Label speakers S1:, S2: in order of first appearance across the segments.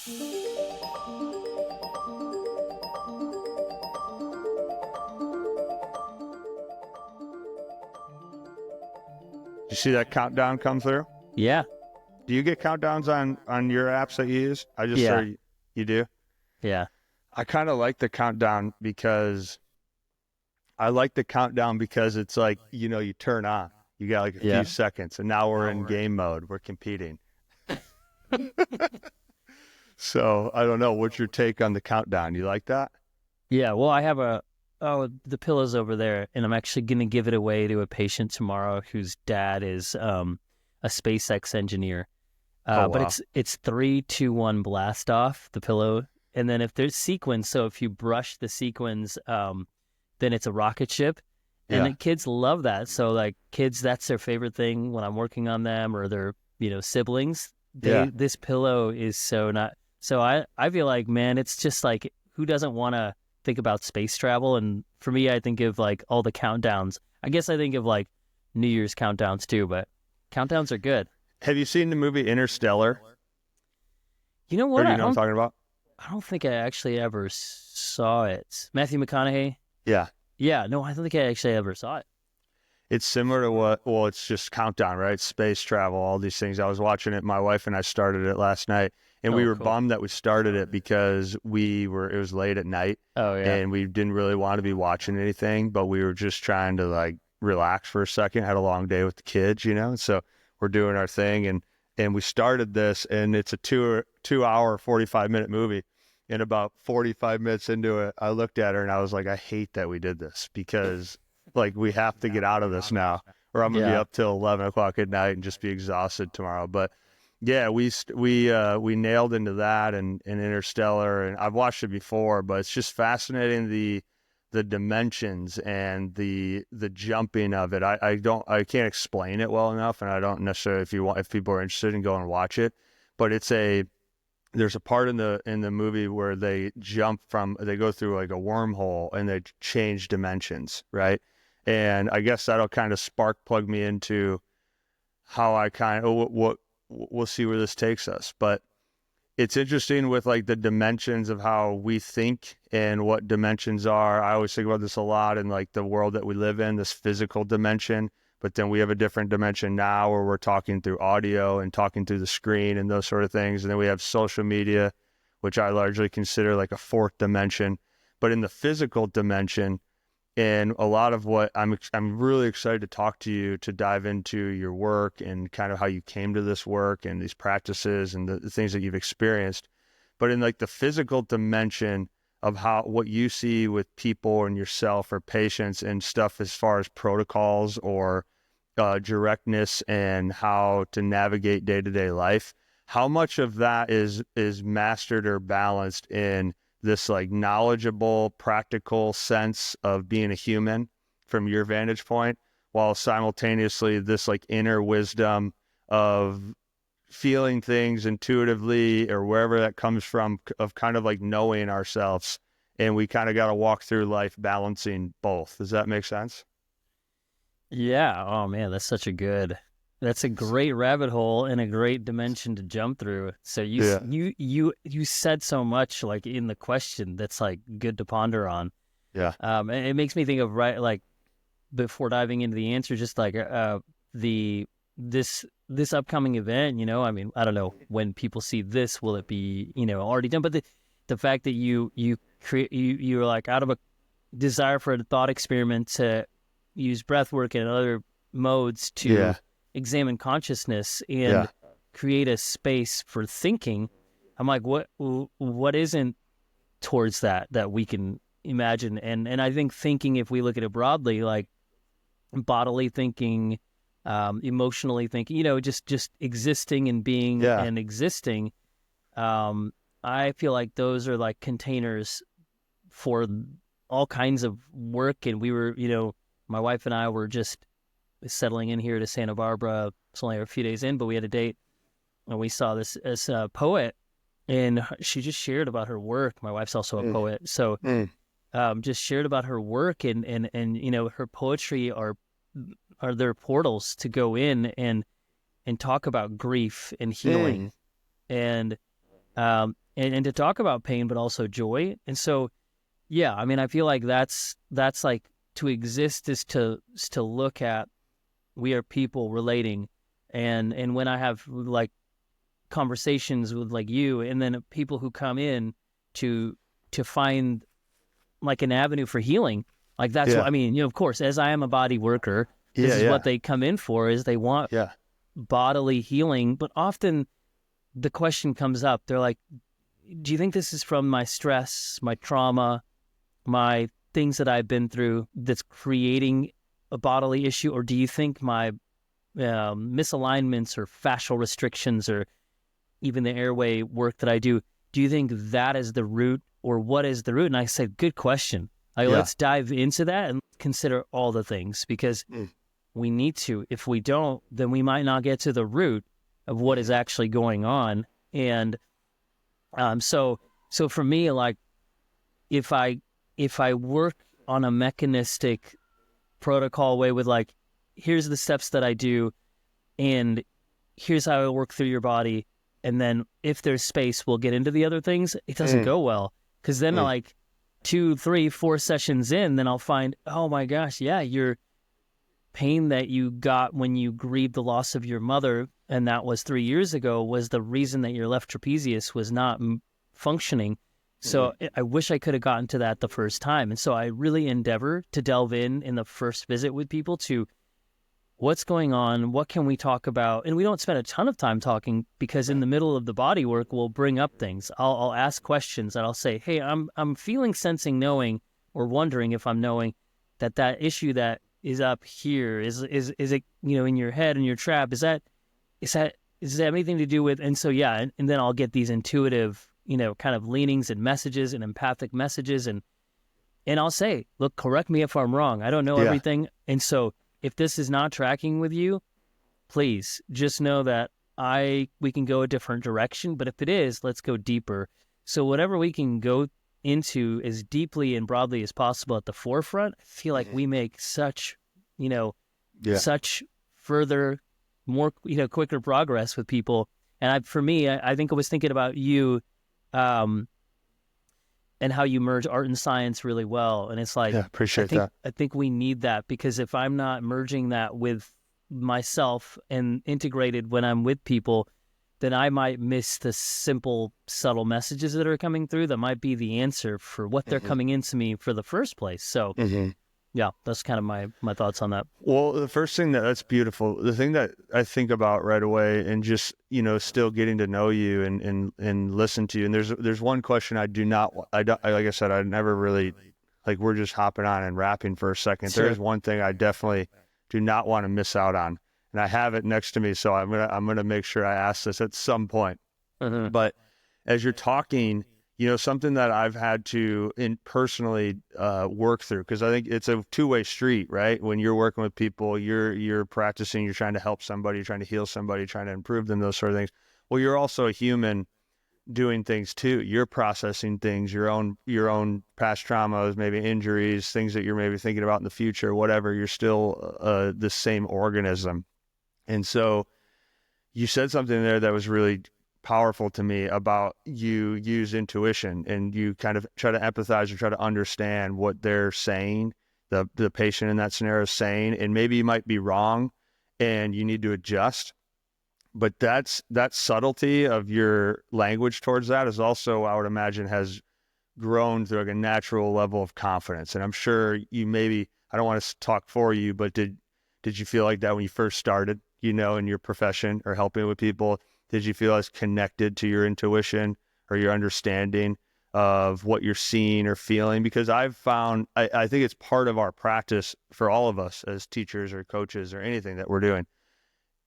S1: You see that countdown come through?
S2: Yeah.
S1: Do you get countdowns on your apps that you use? I just saw you do.
S2: Yeah.
S1: I kind of like the countdown because it's like, you turn on. You got like a few seconds, and now we're in game mode. We're competing. So I don't know. What's your take on the countdown? You like that?
S2: Yeah. Well, I have the pillow's over there, and I'm actually going to give it away to a patient tomorrow whose dad is a SpaceX engineer.
S1: Wow.
S2: But it's 3, 2, 1 blast off the pillow. And then if there's sequins, so if you brush the sequins, then it's a rocket ship. And the kids love that. So like kids, that's their favorite thing when I'm working on them or their, siblings. This pillow is so I feel like, man, it's just like, who doesn't want to think about space travel? And for me, I think of like all the countdowns. I guess I think of like New Year's countdowns too, but countdowns are good.
S1: Have you seen the movie Interstellar?
S2: You know what?
S1: Or do you know what I'm talking about?
S2: I don't think I actually ever saw it. Matthew McConaughey?
S1: Yeah.
S2: Yeah, no, I don't think I actually ever saw it.
S1: It's similar to it's just countdown, right? Space travel, all these things. I was watching it. My wife and I started it last night, and we were bummed that we started it because it was late at night.
S2: Oh, yeah.
S1: And we didn't really want to be watching anything, but we were just trying to like relax for a second. Had a long day with the kids, so we're doing our thing. And we started this, and it's a 2 hour, 45-minute movie. And about 45 minutes into it, I looked at her and I was like, I hate that we did this because like we have to get out of this now, or I'm gonna be up till 11 o'clock at night and just be exhausted tomorrow. But yeah, we nailed into that and Interstellar, and I've watched it before, but it's just fascinating the dimensions and the jumping of it. I can't explain it well enough, and I don't necessarily, if people are interested in going and watch it, but there's a part in the movie where they go through like a wormhole and they change dimensions, right? And I guess that'll kind of spark plug me into how I what we'll see where this takes us. But it's interesting with like the dimensions of how we think and what dimensions are. I always think about this a lot in like the world that we live in, this physical dimension, but then we have a different dimension now where we're talking through audio and talking through the screen and those sort of things. And then we have social media, which I largely consider like a fourth dimension. But in the physical dimension, and a lot of what I'm really excited to talk to you to dive into your work and kind of how you came to this work and these practices and the things that you've experienced. But in like the physical dimension of what you see with people and yourself or patients and stuff as far as protocols or directness and how to navigate day-to-day life, how much of that is mastered or balanced in this like knowledgeable, practical sense of being a human from your vantage point, while simultaneously this like inner wisdom of feeling things intuitively or wherever that comes from, of kind of like knowing ourselves, and we kind of got to walk through life balancing both. Does that make sense?
S2: Yeah. Oh man, that's a great rabbit hole and a great dimension to jump through. So you said so much like in the question that's like good to ponder on.
S1: Yeah.
S2: And it makes me think of like before diving into the answer, just like this upcoming event. I mean, I don't know when people see this, will it be already done? But the fact that you're like out of a desire for a thought experiment to use breath work and other modes to examine consciousness and create a space for thinking. I'm like, what isn't towards that we can imagine? And I think thinking, if we look at it broadly, like bodily thinking, emotionally thinking, just existing and being and existing. I feel like those are like containers for all kinds of work. And we were, my wife and I were just settling in here to Santa Barbara. It's only a few days in, but we had a date and we saw this as a poet, and she just shared about her work. My wife's also a poet. So just shared about her work and her poetry are their portals to go in and talk about grief and healing. And and to talk about pain, but also joy. And so, yeah, I mean, I feel like that's like, to exist is to look at, we are people relating. And when I have like conversations with like you, and then people who come in to find like an avenue for healing, like that's what I mean, you know, of course, as I am a body worker, this is what they come in for, is they want bodily healing. But often the question comes up, they're like, do you think this is from my stress, my trauma, my things that I've been through that's creating a bodily issue? Or do you think my misalignments or fascial restrictions, or even the airway work that I do you think that is the root, or what is the root? And I said, good question. Like, let's dive into that and consider all the things, because we need to. If we don't, then we might not get to the root of what is actually going on. And so for me, like, if I work on a mechanistic protocol way with like, here's the steps that I do, and here's how I work through your body, and then if there's space, we'll get into the other things, it doesn't go well. Because then like 2, 3, 4 sessions in, then I'll find, oh my gosh, yeah, your pain that you got when you grieved the loss of your mother, and that was 3 years ago, was the reason that your left trapezius was not functioning. So I wish I could have gotten to that the first time. And so I really endeavor to delve in the first visit with people to what's going on, what can we talk about? And we don't spend a ton of time talking, because in the middle of the body work, we'll bring up things. I'll ask questions, and I'll say, hey, I'm feeling, sensing, knowing, or wondering if I'm knowing that issue that is up here, is it, you know, in your head and your trap, is that anything to do with? And so, yeah, and then I'll get these intuitive, you know, kind of leanings and messages and empathic messages. And I'll say, look, correct me if I'm wrong. I don't know everything. And so if this is not tracking with you, please just know that we can go a different direction. But if it is, let's go deeper. So whatever we can go into as deeply and broadly as possible at the forefront, I feel like we make such, you know, such further, more, you know, quicker progress with people. And for me, I think I was thinking about you, and how you merge art and science really well. And it's like,
S1: appreciate that.
S2: I think we need that, because if I'm not merging that with myself and integrated when I'm with people, then I might miss the simple, subtle messages that are coming through that might be the answer for what they're coming into me for the first place. So yeah, that's kind of my thoughts on that.
S1: Well, the first thing that's beautiful, the thing that I think about right away, and just, you know, still getting to know you and listen to you. And there's one question I like I said, I never really, like, we're just hopping on and rapping for a second.
S2: Sure.
S1: There's one thing I definitely do not want to miss out on, and I have it next to me, so I'm gonna make sure I ask this at some point. But as you're talking, you know, something that I've had to personally work through, because I think it's a two-way street, right? When you're working with people, you're practicing, you're trying to help somebody, you're trying to heal somebody, trying to improve them, those sort of things. Well, you're also a human doing things too. You're processing things, your own past traumas, maybe injuries, things that you're maybe thinking about in the future, whatever. You're still the same organism. And so you said something there that was really powerful to me about you use intuition, and you kind of try to empathize or try to understand what they're saying, the patient in that scenario is saying, and maybe you might be wrong and you need to adjust. But that subtlety of your language towards that is also, I would imagine, has grown through like a natural level of confidence. And I'm sure you maybe, I don't want to talk for you, but did you feel like that when you first started, you know, in your profession or helping with people? Did you feel as connected to your intuition or your understanding of what you're seeing or feeling? Because I've found, I think it's part of our practice for all of us as teachers or coaches or anything that we're doing,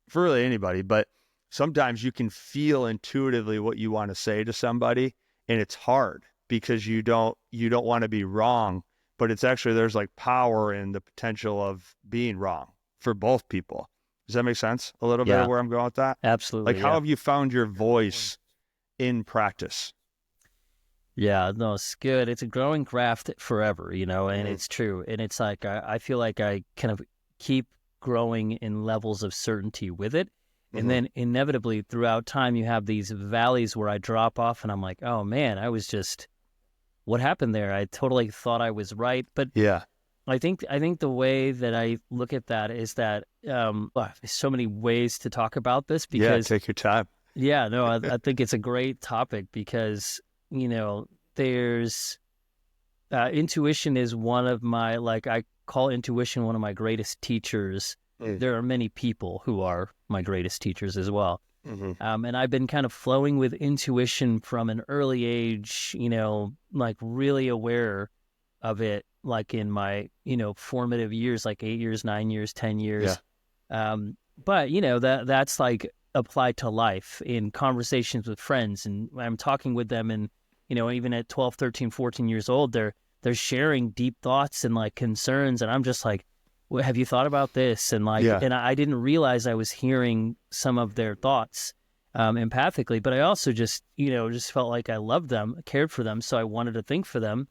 S1: for really anybody. But sometimes you can feel intuitively what you want to say to somebody, and it's hard because you don't want to be wrong, but it's actually, there's like power in the potential of being wrong for both people. Does that make sense a little bit of where I'm going with that?
S2: Absolutely.
S1: Like, how have you found your voice in practice?
S2: Yeah, no, it's good. It's a growing craft forever, you know, and it's true. And it's like, I feel like I kind of keep growing in levels of certainty with it. And then inevitably throughout time, you have these valleys where I drop off and I'm like, oh man, what happened there? I totally thought I was right. But
S1: Yeah.
S2: I think the way that I look at that is that there's so many ways to talk about this because
S1: take your time.
S2: Yeah, no, I think it's a great topic because, there's intuition is one of my, I call intuition one of my greatest teachers. There are many people who are my greatest teachers as well. And I've been kind of flowing with intuition from an early age, really aware of it, like in my, formative years, like 8 years, 9 years, 10 years.
S1: Yeah.
S2: But, that's like applied to life in conversations with friends. And I'm talking with them and, even at 12, 13, 14 years old, they're sharing deep thoughts and like concerns. And I'm just like, well, have you thought about this? And and I didn't realize I was hearing some of their thoughts empathically, but I also just felt like I loved them, cared for them. So I wanted to think for them.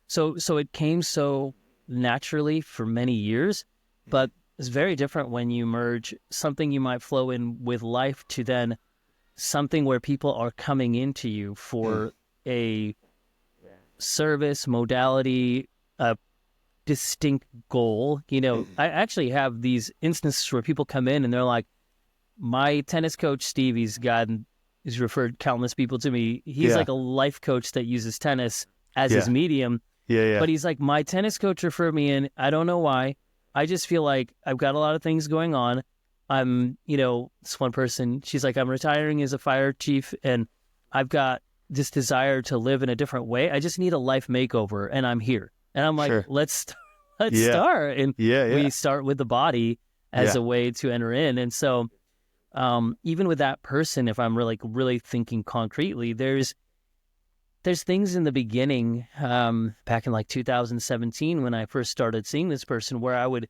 S2: So it came so naturally for many years, but it's very different when you merge something you might flow in with life to then something where people are coming into you for a service, modality, a distinct goal. I actually have these instances where people come in and they're like, my tennis coach, Steve, he's referred countless people to me. He's like a life coach that uses tennis as his medium. But he's like, my tennis coach referred me in. I don't know why. I just feel like I've got a lot of things going on. I'm, this one person, she's like, I'm retiring as a fire chief and I've got this desire to live in a different way. I just need a life makeover and I'm here. And I'm like, let's start. And we start with the body as a way to enter in. And so even with that person, if I'm really thinking concretely, there's things in the beginning, back in like 2017, when I first started seeing this person, where I would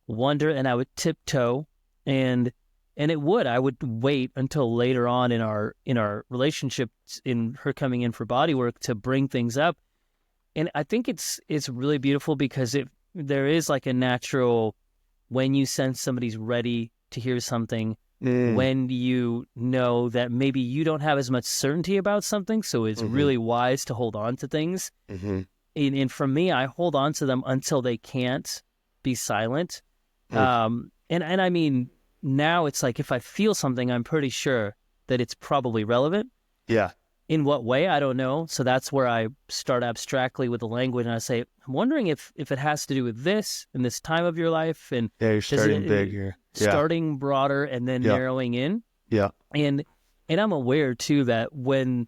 S2: wonder and I would tiptoe and I would wait until later on in our relationship, in her coming in for bodywork, to bring things up. And I think it's really beautiful because there is like a natural, when you sense somebody's ready to hear something, when you know that maybe you don't have as much certainty about something, so it's really wise to hold on to things. And for me, I hold on to them until they can't be silent. And I mean, now it's like if I feel something, I'm pretty sure that it's probably relevant.
S1: Yeah.
S2: In what way, I don't know. So that's where I start abstractly with the language, and I say, I'm wondering if it has to do with this and this time of your life. And
S1: you're starting big here.
S2: Starting broader and then narrowing in.
S1: Yeah.
S2: And I'm aware too that when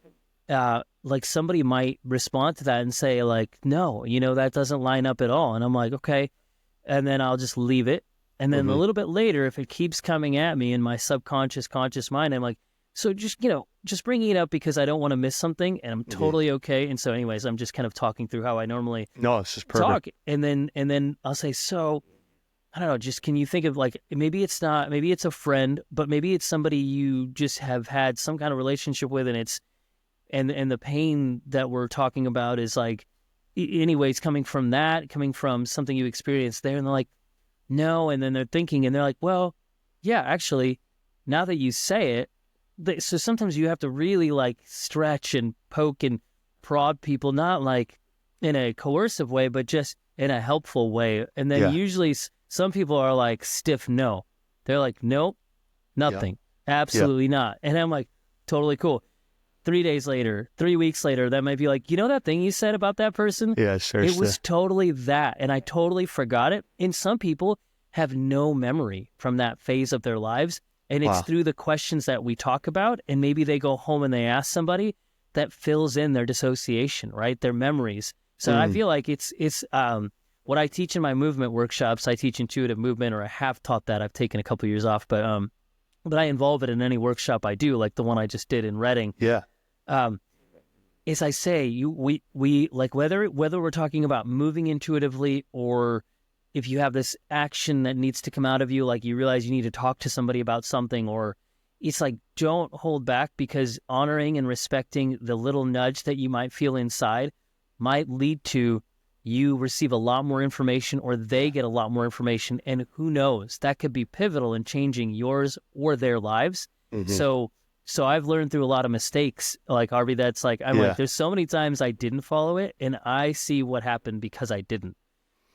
S2: like somebody might respond to that and say like, no, that doesn't line up at all. And I'm like, okay. And then I'll just leave it. And then a little bit later, if it keeps coming at me in my subconscious, conscious mind, I'm like, so just bringing it up because I don't want to miss something, and I'm totally okay. And so anyways, I'm just kind of talking through how I normally
S1: this is perfect.
S2: talk. And then I'll say, so I don't know, just can you think of like, maybe it's a friend, but maybe it's somebody you just have had some kind of relationship with, and it's, and the pain that we're talking about is like, anyways, coming from something you experienced there. And they're like, no. And then they're thinking and they're like, well, yeah, actually, now that you say it, so sometimes you have to really like stretch and poke and prod people, not like in a coercive way, but just in a helpful way. And then usually some people are like stiff no. They're like, nope, nothing, absolutely not. And I'm like, totally cool. 3 days later, 3 weeks later, that might be like, that thing you said about that person?
S1: Yeah, seriously.
S2: It was totally that. And I totally forgot it. And some people have no memory from that phase of their lives. And it's through the questions that we talk about, and maybe they go home and they ask somebody that fills in their dissociation, right? Their memories. So I feel like it's what I teach in my movement workshops. I teach intuitive movement, or I have taught that. I've taken a couple of years off, but I involve it in any workshop I do, like the one I just did in Reading.
S1: Yeah.
S2: As I say, we like whether we're talking about moving intuitively, or if you have this action that needs to come out of you, like you realize you need to talk to somebody about something, or it's like, don't hold back, because honoring and respecting the little nudge that you might feel inside might lead to you receive a lot more information, or they get a lot more information. And who knows, that could be pivotal in changing yours or their lives. So I've learned through a lot of mistakes, like Harvey, that's like, I'm like, there's so many times I didn't follow it, and I see what happened because I didn't.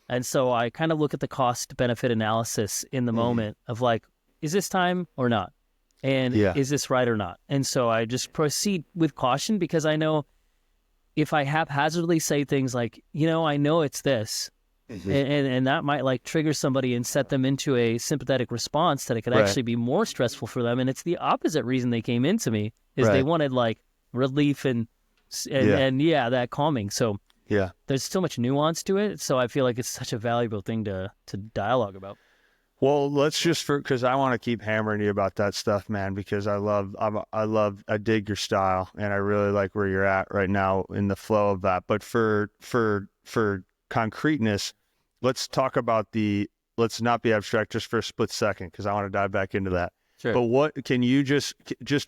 S2: And so I kind of look at the cost benefit analysis in the moment of like, is this time or not? And is this right or not? And so I just proceed with caution, because I know if I haphazardly say things like, I know it's this, and that might like trigger somebody and set them into a sympathetic response that it could actually be more stressful for them. And it's the opposite reason they came into me, is they wanted like relief and that calming. So there's so much nuance to it. So I feel like it's such a valuable thing to dialogue about.
S1: Well, let's just, because I want to keep hammering you about that stuff, man, because I dig your style, and I really like where you're at right now in the flow of that. But for concreteness, let's talk about let's not be abstract just for a split second, because I want to dive back into that.
S2: Sure.
S1: But what can you just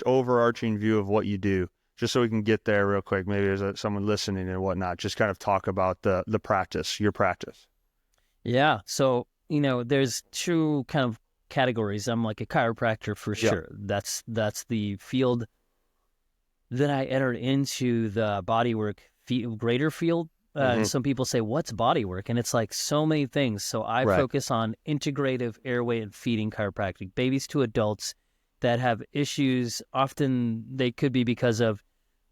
S1: overarching view of what you do, just so we can get there real quick? Maybe there's someone listening and whatnot. Just kind of talk about the practice, your practice.
S2: Yeah. So, there's two kind of categories. I'm like a chiropractor for sure. That's the field that I entered into, the bodywork greater field. Some people say, what's bodywork? And it's like so many things. So I focus on integrative airway and feeding chiropractic, babies to adults that have issues. Often they could be because of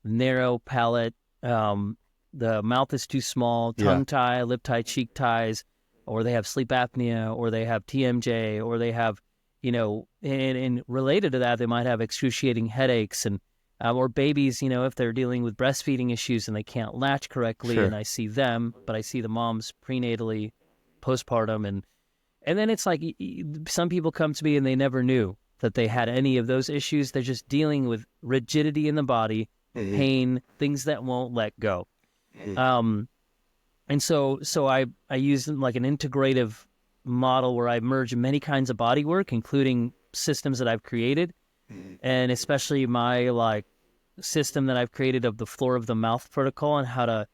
S2: narrow palate, the mouth is too small, tongue tie, lip tie, cheek ties, or they have sleep apnea, or they have TMJ, or they have, and related to that, they might have excruciating headaches, and or babies, if they're dealing with breastfeeding issues and they can't latch correctly, and I see them, but I see the moms prenatally, postpartum, and then it's like some people come to me and they never knew that they had any of those issues. They're just dealing with rigidity in the body, pain, things that won't let go. And so I use like an integrative model where I merge many kinds of body work, including systems that I've created, and especially my like system that I've created of the floor of the mouth protocol, and how to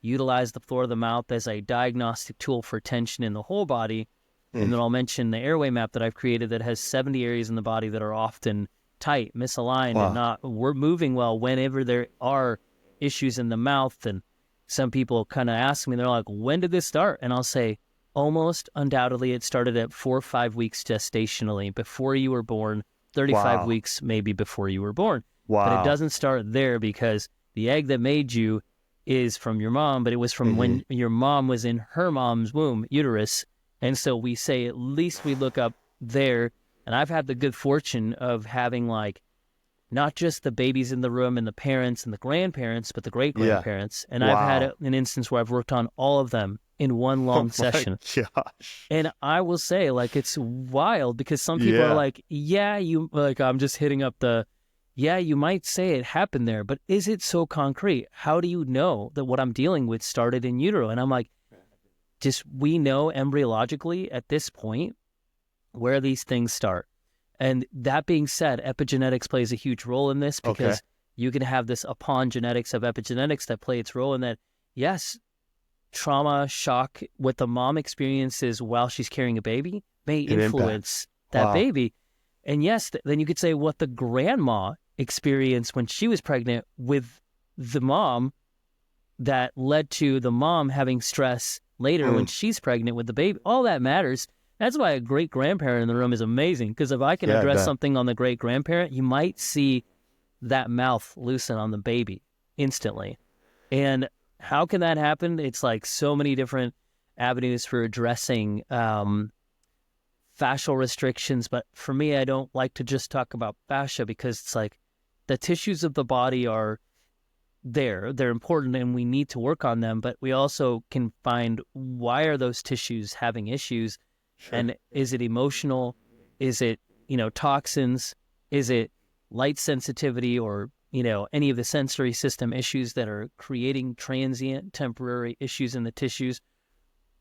S2: utilize the floor of the mouth as a diagnostic tool for tension in the whole body. And then I'll mention the airway map that I've created that has 70 areas in the body that are often tight, misaligned, and we're moving well whenever there are issues in the mouth. And some people kind of ask me, they're like, when did this start? And I'll say, almost undoubtedly it started at 4 or 5 weeks gestationally, before you were born, 35 weeks maybe before you were born. But it doesn't start there, because the egg that made you is from your mom, but it was from when your mom was in her mom's womb, uterus. And so we say at least we look up there. And I've had the good fortune of having like not just the babies in the room and the parents and the grandparents, but the great-grandparents. And I've had an instance where I've worked on all of them in one long session.
S1: Gosh.
S2: And I will say, like, it's wild, because some people are like, I'm just hitting up you might say it happened there, but is it so concrete? How do you know that what I'm dealing with started in utero? And I'm like, we know embryologically at this point where these things start. And that being said, epigenetics plays a huge role in this, because you can have this upon genetics of epigenetics that play its role in that. Yes, trauma, shock, what the mom experiences while she's carrying a baby may influence that baby. And yes, then you could say what the grandma experienced when she was pregnant with the mom that led to the mom having stress later when she's pregnant with the baby. All that matters. That's why a great-grandparent in the room is amazing, because if I can address something on the great-grandparent, you might see that mouth loosen on the baby instantly. And how can that happen? It's like so many different avenues for addressing fascial restrictions. But for me, I don't like to just talk about fascia, because it's like the tissues of the body are there. They're important and we need to work on them. But we also can find, why are those tissues having issues? And is it emotional? Is it, toxins? Is it light sensitivity, or, any of the sensory system issues that are creating transient, temporary issues in the tissues?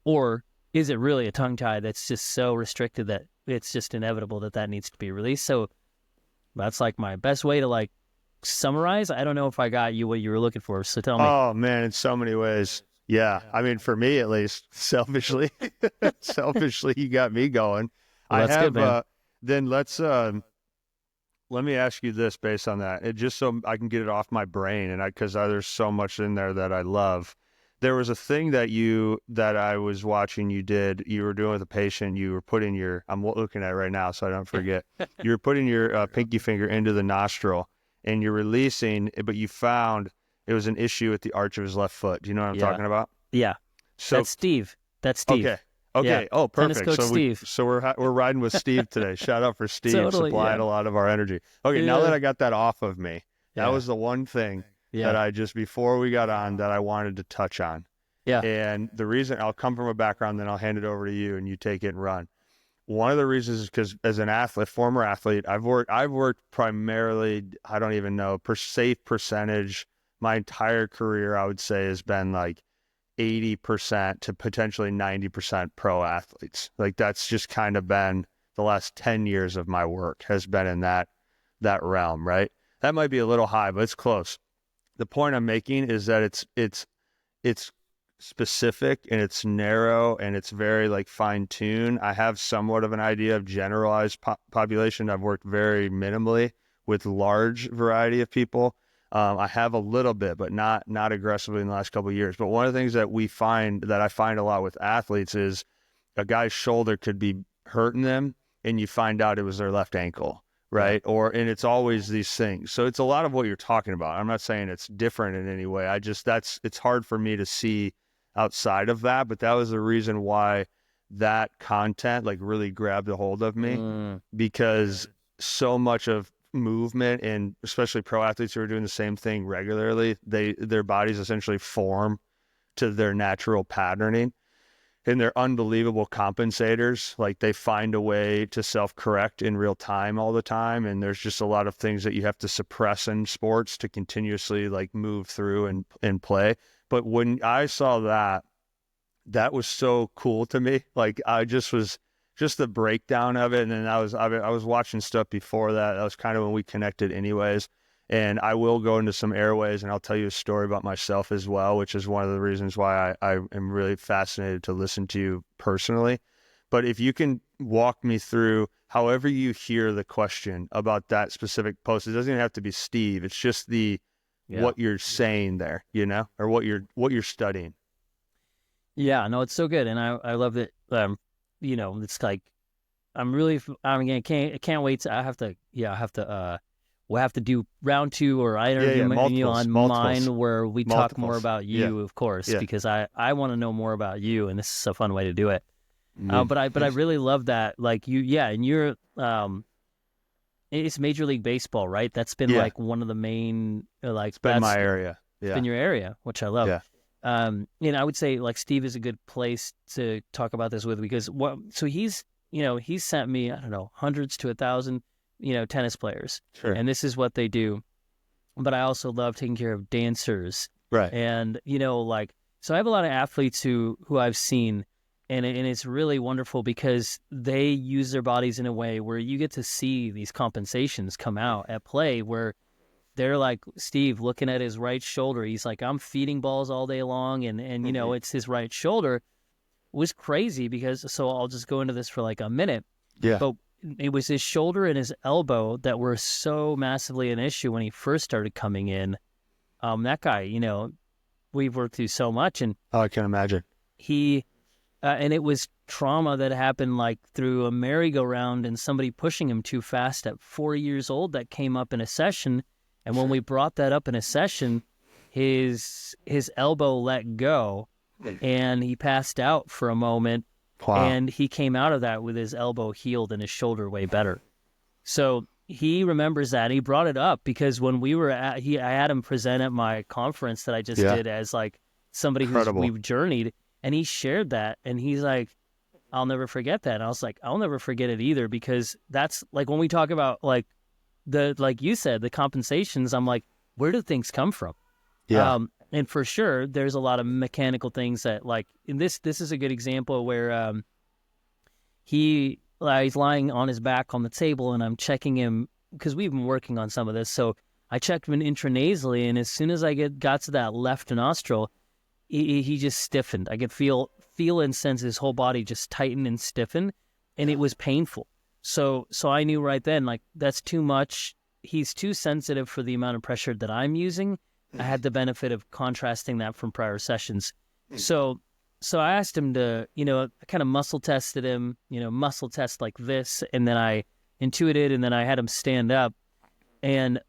S2: Or is it really a tongue tie that's just so restricted that it's just inevitable that needs to be released? So that's like my best way to like summarize. I don't know if I got you what you were looking for, so tell me.
S1: Oh man, in so many ways. Yeah. I mean, for me at least, selfishly, selfishly, you got me going.
S2: Well,
S1: I
S2: that's good,
S1: have,
S2: man.
S1: then let me ask you this based on that. It just so I can get it off my brain and because there's so much in there that I love. There was a thing that I was watching you were doing with a patient. You were putting I'm looking at it right now so I don't forget. You were putting your pinky finger into the nostril and you're releasing, but you found it was an issue with the arch of his left foot. Do you know what I'm
S2: Yeah.
S1: talking about?
S2: Yeah.
S1: So,
S2: That's Steve. That's Steve.
S1: okay. Okay.
S2: Yeah.
S1: Oh,
S2: Tennis
S1: perfect.
S2: coach Steve.
S1: So we're riding with Steve today. Shout out for Steve,
S2: Totally.
S1: supplying
S2: Yeah.
S1: a lot of our energy. Okay, now that
S2: Yeah.
S1: I got that off of me, that
S2: Yeah.
S1: was the one thing that
S2: Yeah.
S1: I just before we got on that I wanted to touch on.
S2: Yeah.
S1: And the reason I'll come from a background, then I'll hand it over to you and you take it and run. One of the reasons is because as an athlete, former athlete, I've worked primarily, I don't even know, safe percentage. My entire career, I would say, has been like 80% to potentially 90% pro athletes. Like that's just kind of been the last 10 years of my work has been in that realm, right? That might be a little high, but it's close. The point I'm making is that it's specific and it's narrow and it's very like fine-tuned. I have somewhat of an idea of generalized population. I've worked very minimally with large variety of people. I have a little bit, but not aggressively in the last couple of years. But one of the things that I find a lot with athletes is a guy's shoulder could be hurting them and you find out it was their left ankle, right? Yeah. And it's always these things. So it's a lot of what you're talking about. I'm not saying it's different in any way. It's hard for me to see outside of that, but that was the reason why that content like really grabbed a hold of me because so much of movement and especially pro athletes who are doing the same thing regularly, their bodies essentially form to their natural patterning and they're unbelievable compensators. Like they find a way to self-correct in real time all the time. And there's just a lot of things that you have to suppress in sports to continuously like move through and play. But when I saw that was so cool to me. Like I just the breakdown of it. And then I was watching stuff before that. That was kind of when we connected anyways. And I will go into some airways and I'll tell you a story about myself as well, which is one of the reasons why I am really fascinated to listen to you personally. But if you can walk me through however you hear the question about that specific post, it doesn't even have to be Steve. It's just what you're saying there, you know, or what you're studying.
S2: Yeah, no, it's so good. And I love that. You know, it's like, I can't wait to, we'll have to do round 2 or I interview you on mine where we talk more about you, of course, because I want to know more about you, and this is a fun way to do it. But I really love that, like and you're, it's Major League Baseball, right? That's been like one of the main, like
S1: it's been my area.
S2: It's been your area, which I love.
S1: Yeah.
S2: And I would say like Steve is a good place to talk about this with because so he's sent me, I don't know, hundreds to 1,000, tennis players.
S1: Sure.
S2: And this is what they do. But I also love taking care of dancers.
S1: Right.
S2: And, so I have a lot of athletes who I've seen and it's really wonderful because they use their bodies in a way where you get to see these compensations come out at play where they're like Steve looking at his right shoulder. He's like, I'm feeding balls all day long. And it's his right shoulder. It was crazy because, so I'll just go into this for like a minute.
S1: Yeah.
S2: But it was his shoulder and his elbow that were so massively an issue when he first started coming in. That guy, we've worked through so much. And
S1: I can imagine.
S2: And it was trauma that happened like through a merry-go-round and somebody pushing him too fast at 4 years old that came up in a session. And when we brought that up in a session, his elbow let go and he passed out for a moment.
S1: Wow.
S2: And he came out of that with his elbow healed and his shoulder way better. So he remembers that. He brought it up because when we were I had him present at my conference that I just did as like somebody we've journeyed. And he shared that, and he's like, I'll never forget that. And I was like, I'll never forget it either, because that's like when we talk about like you said, the compensations, I'm like, where do things come from?
S1: Yeah.
S2: And for sure, there's a lot of mechanical things that like, in this is a good example where he's lying on his back on the table, and I'm checking him because we've been working on some of this. So I checked him intranasally, and as soon as I got to that left nostril, he just stiffened. I could feel and sense his whole body just tighten and stiffen, and it was painful. So I knew right then, like, that's too much. He's too sensitive for the amount of pressure that I'm using. I had the benefit of contrasting that from prior sessions. So I asked him to, I kind of muscle tested him, muscle test like this, and then I intuited, and then I had him stand up, and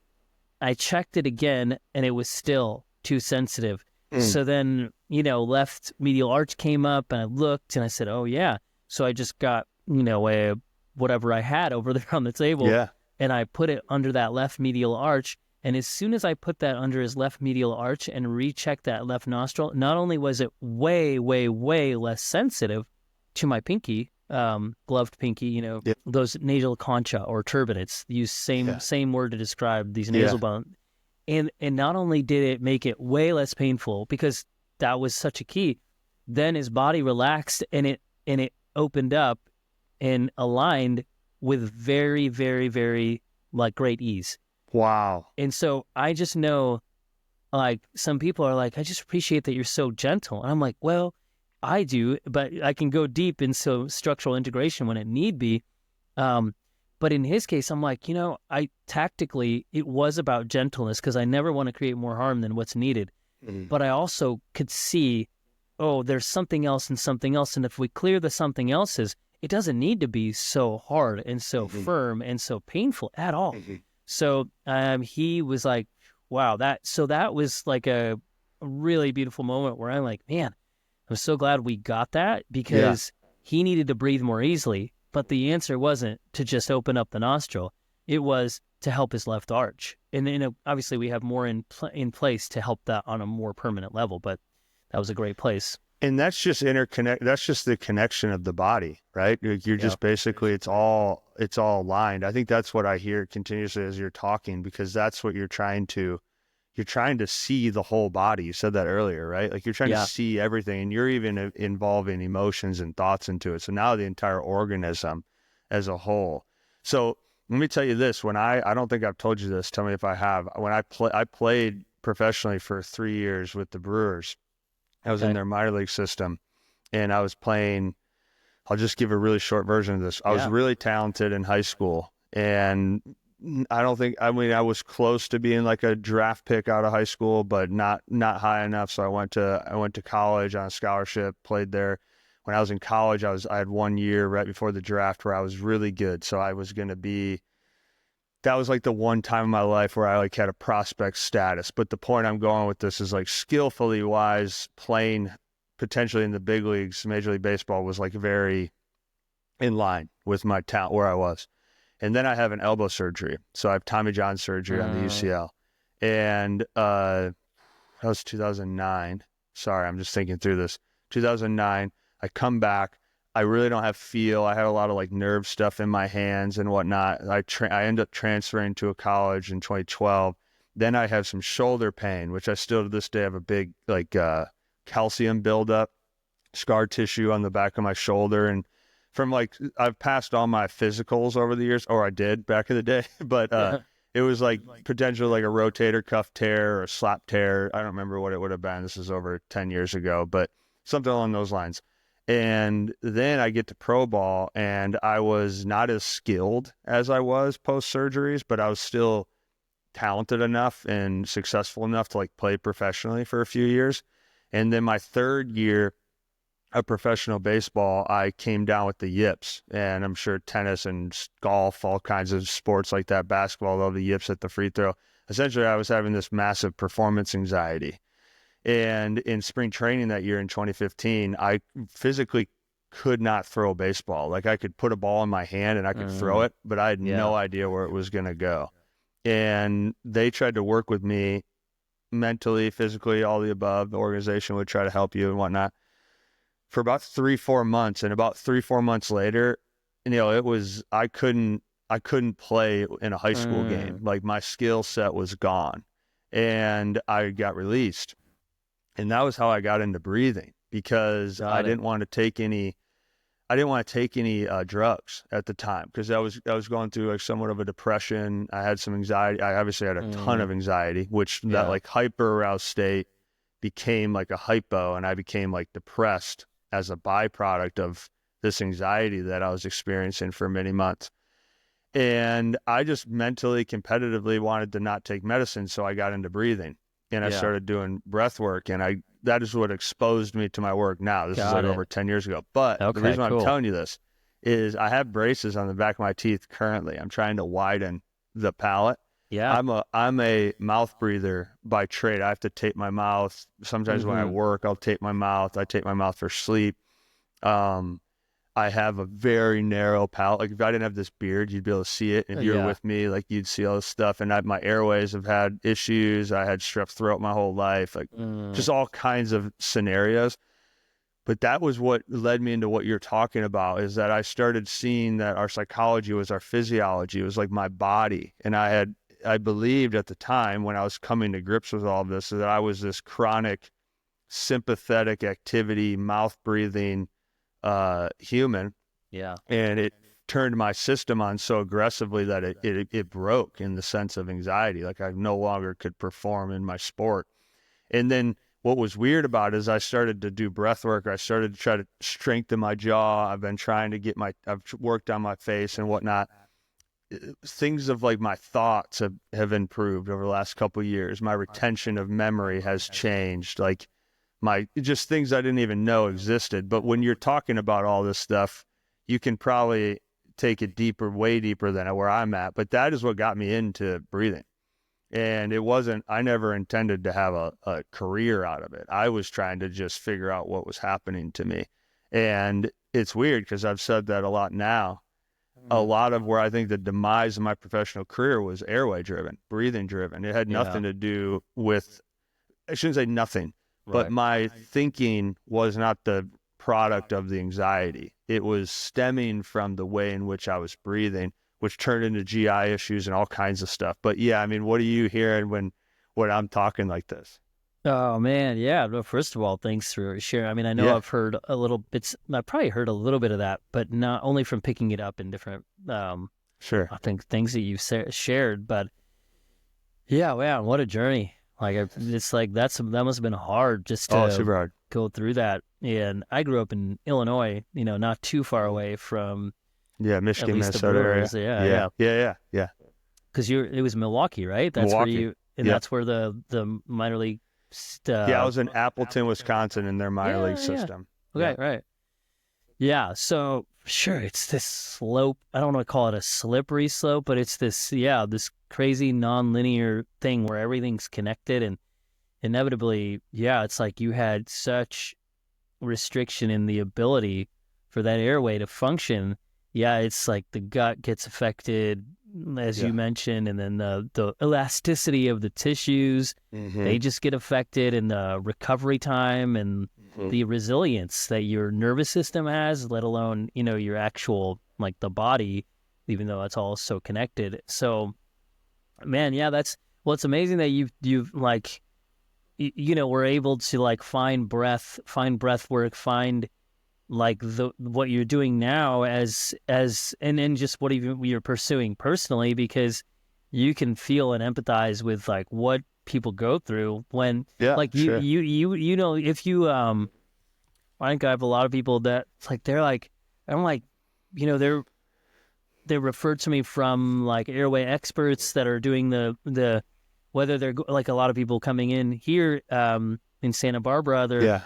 S2: I checked it again, and it was still too sensitive. So then, left medial arch came up, and I looked, and I said, oh, yeah. So I just got, whatever I had over there on the table, and I put it under that left medial arch. And as soon as I put that under his left medial arch and rechecked that left nostril, not only was it way, way, way less sensitive to my pinky, gloved pinky, those nasal concha or turbinates, use same word to describe these nasal bones. And not only did it make it way less painful, because that was such a key, then his body relaxed and it opened up and aligned with very, very, very great ease.
S1: Wow.
S2: And so I just know, some people are like, I just appreciate that you're so gentle. And I'm like, well, I do, but I can go deep into structural integration when it need be. But in his case, I'm like, I tactically, it was about gentleness because I never want to create more harm than what's needed. But I also could see, there's something else and something else. And if we clear the something else's, it doesn't need to be so hard and so firm and so painful at all. So he was like, wow, that was like a really beautiful moment where I'm like, man, I'm so glad we got that because he needed to breathe more easily. But the answer wasn't to just open up the nostril. It was to help his left arch. And obviously we have more in place to help that on a more permanent level, but that was a great place.
S1: And that's just that's just the connection of the body, right? You're just basically, it's all aligned. I think that's what I hear continuously as you're talking, because that's what you're trying to see the whole body. You said that earlier, right? Like you're trying to see everything, and you're even involving emotions and thoughts into it. So now the entire organism as a whole. So let me tell you this, when I don't think I've told you this, tell me if I have. When I played professionally for 3 years with the Brewers. I was in their minor league system, and I was playing. I'll just give a really short version of this. I was really talented in high school, and I was close to being like a draft pick out of high school, but not high enough. So I went to college on a scholarship, played there. When I was in college, I had 1 year right before the draft where I was really good. So I was going to be. That was like the one time in my life where I had a prospect status. But the point I'm going with this is skillfully wise, playing potentially in the big leagues, Major League Baseball was very in line with my talent where I was. And then I have an elbow surgery. So I have Tommy John surgery on the UCL. And that was 2009. Sorry, I'm just thinking through this. 2009, I come back. I really don't have feel. I had a lot of nerve stuff in my hands and whatnot. I end up transferring to a college in 2012. Then I have some shoulder pain, which I still to this day have a big calcium buildup, scar tissue on the back of my shoulder. And from I've passed all my physicals over the years, or I did back in the day, but it was potentially a rotator cuff tear or a slap tear. I don't remember what it would have been. This is over 10 years ago, but something along those lines. And then I get to pro ball, and I was not as skilled as I was post surgeries, but I was still talented enough and successful enough to play professionally for a few years. And then my third year of professional baseball, I came down with the yips, and I'm sure tennis and golf, all kinds of sports like that, basketball, all the yips at the free throw. Essentially, I was having this massive performance anxiety. And in spring training that year in 2015, I physically could not throw a baseball. I could put a ball in my hand and I could throw it, but I had no idea where it was going to go. And they tried to work with me mentally, physically, all the above. The organization would try to help you and whatnot for about 3-4 months. And about 3-4 months later, it was, I couldn't play in a high school game. My skill set was gone, and I got released. And that was how I got into breathing, because I didn't want to take any drugs at the time, because I was going through somewhat of a depression. I had some anxiety. I obviously had a ton of anxiety, which that hyper aroused state became like a hypo, and I became like depressed as a byproduct of this anxiety that I was experiencing for many months. And I just mentally, competitively wanted to not take medicine. So I got into breathing, and I started doing breath work. And that is what exposed me to my work now. This is like over 10 years ago. But the reason why I'm telling you this is I have braces on the back of my teeth currently. I'm trying to widen the palate.
S2: Yeah.
S1: I'm a mouth breather by trade. I have to tape my mouth. Sometimes when I work, I'll tape my mouth. I tape my mouth for sleep. I have a very narrow palate. Like if I didn't have this beard, you'd be able to see it. If you were with me, like you'd see all this stuff. And my airways have had issues. I had strep throat my whole life, like just all kinds of scenarios. But that was what led me into what you're talking about, is that I started seeing that our psychology was our physiology. It was like my body. And I believed at the time when I was coming to grips with all of this, that I was this chronic sympathetic activity, mouth breathing, human. Yeah. And it turned my system on so aggressively that it broke in the sense of anxiety. Like I no longer could perform in my sport. And then what was weird about it is I started to do breath work. I started to try to strengthen my jaw. I've been trying to I've worked on my face and whatnot. Things of like my thoughts have improved over the last couple of years. My retention of memory has changed. Like just things I didn't even know existed. But when you're talking about all this stuff, you can probably take it deeper, way deeper than where I'm at. But that is what got me into breathing. And I never intended to have a career out of it. I was trying to just figure out what was happening to me. And it's weird because I've said that a lot now. A lot of where I think the demise of my professional career was airway driven, breathing driven. It had nothing to do with, I shouldn't say nothing, but my thinking was not the product of the anxiety. It was stemming from the way in which I was breathing, which turned into GI issues and all kinds of stuff. But yeah, I mean, what are you hearing when I'm talking like this?
S2: Oh man, yeah. Well, first of all, thanks for sharing. I mean, I know I've heard a little bits. I probably heard a little bit of that, but not only from picking it up in different, I think things that you've shared. But yeah, man, what a journey! Like it's like that must have been hard just to
S1: super hard.
S2: Go through that. And I grew up in Illinois, not too far away from
S1: Michigan, Minnesota area. Yeah.
S2: Because it was Milwaukee, right? That's
S1: Milwaukee.
S2: That's where the minor league.
S1: I was in Appleton, Wisconsin, in their minor league system.
S2: Okay, right. Yeah, so sure, it's this slope. I don't want to call it a slippery slope, but it's this crazy non-linear thing where everything's connected, and inevitably, it's like you had such restriction in the ability for that airway to function. Yeah, it's like the gut gets affected, as you mentioned, and then the elasticity of the tissues, they just get affected, and the recovery time and the resilience that your nervous system has, let alone, your actual, like the body, even though it's all so connected. So, man, it's amazing that you've like, were able to like find breath work, find like what you're doing now as and just what even you're pursuing personally, because you can feel and empathize with like what people go through when if you I think I have a lot of people that like they're like, I'm like, they're referred to me from like airway experts that are doing the whether they're like a lot of people coming in here in Santa Barbara,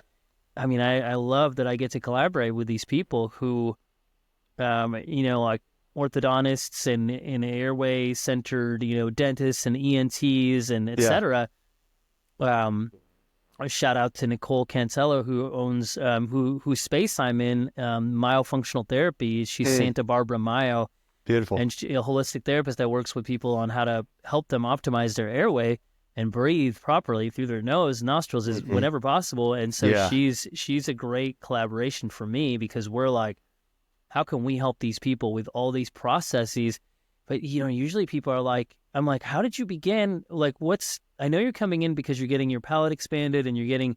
S2: I mean, I love that I get to collaborate with these people who, like orthodontists and airway centered, dentists and ENTs and et cetera. A shout out to Nicole Cantello, who owns, whose space I'm in, myofunctional therapy. She's Santa Barbara Myo.
S1: Beautiful.
S2: And she's a holistic therapist that works with people on how to help them optimize their airway and breathe properly through their nose, nostrils whenever possible. And so she's a great collaboration for me, because we're like, how can we help these people with all these processes? But, usually people are like, I'm like, how did you begin? Like, I know you're coming in because you're getting your palate expanded and you're getting,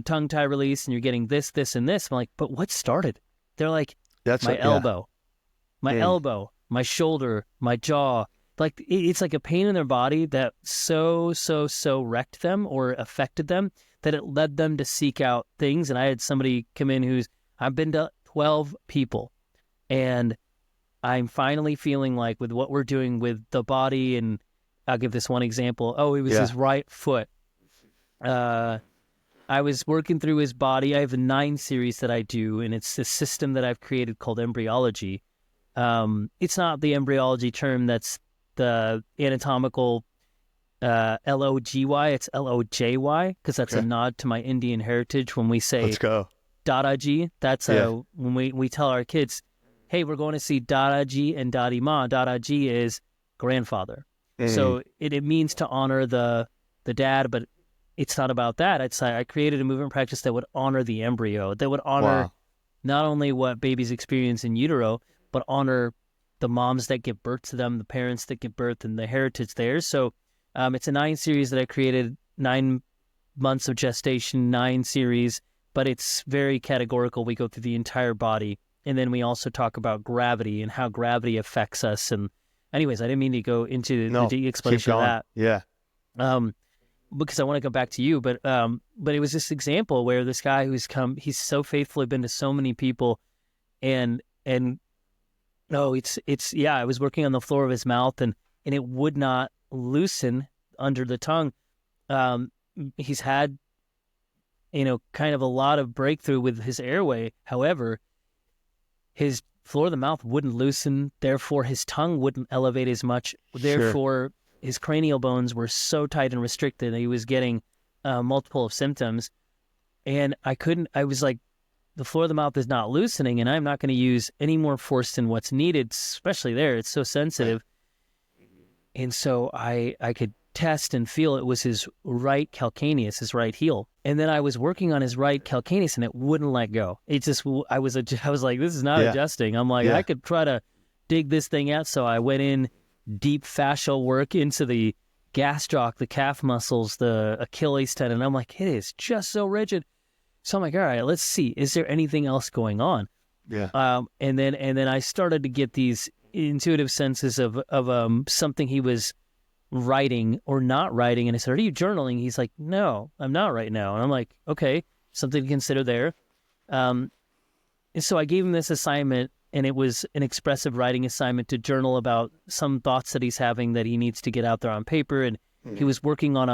S2: tongue tie release and you're getting this, and this. I'm like, but what started? They're like, elbow, my elbow, my shoulder, my jaw, like it's like a pain in their body that so wrecked them or affected them that it led them to seek out things. And I had somebody come in I've been to 12 people, and I'm finally feeling like with what we're doing with the body, and I'll give this one example. Oh, it was his right foot. I was working through his body. I have a 9 series that I do, and it's a system that I've created called embryology. It's not the embryology term that's the anatomical Logy, it's Lojy, because that's a nod to my Indian heritage when we say
S1: let's go
S2: Dadaji. That's when we tell our kids, hey, we're going to see Dadaji and Dadima. Dadaji is grandfather. So it means to honor the dad, but it's not about that. I created a movement practice that would honor the embryo, that would honor not only what babies experience in utero, but honor the moms that give birth to them, the parents that give birth, and the heritage there. So it's a 9 series that I created, 9 months of gestation, 9 series, but it's very categorical. We go through the entire body. And then we also talk about gravity and how gravity affects us. And anyways, I didn't mean to go into the deep explanation of that.
S1: Yeah.
S2: Because I want to go back to you, but it was this example where this guy he's so faithfully been to so many people, and no, I was working on the floor of his mouth, and it would not loosen under the tongue. He's had, kind of a lot of breakthrough with his airway. However, his floor of the mouth wouldn't loosen, therefore his tongue wouldn't elevate as much. Therefore, his cranial bones were so tight and restricted that he was getting multiple of symptoms. And I was like, the floor of the mouth is not loosening, and I'm not going to use any more force than what's needed, especially there. It's so sensitive. And so I could test and feel it was his right calcaneus, his right heel. And then I was working on his right calcaneus, and it wouldn't let go. It just, I was like, this is not adjusting. I'm like, I could try to dig this thing out. So I went in deep fascial work into the gastroc, the calf muscles, the Achilles tendon. I'm like, it is just so rigid. So I'm like, all right, let's see. Is there anything else going on?
S1: Yeah.
S2: And then I started to get these intuitive senses of something he was writing or not writing. And I said, are you journaling? He's like, no, I'm not right now. And I'm like, okay, something to consider there. And so I gave him this assignment, and it was an expressive writing assignment to journal about some thoughts that he's having that he needs to get out there on paper. And he was working on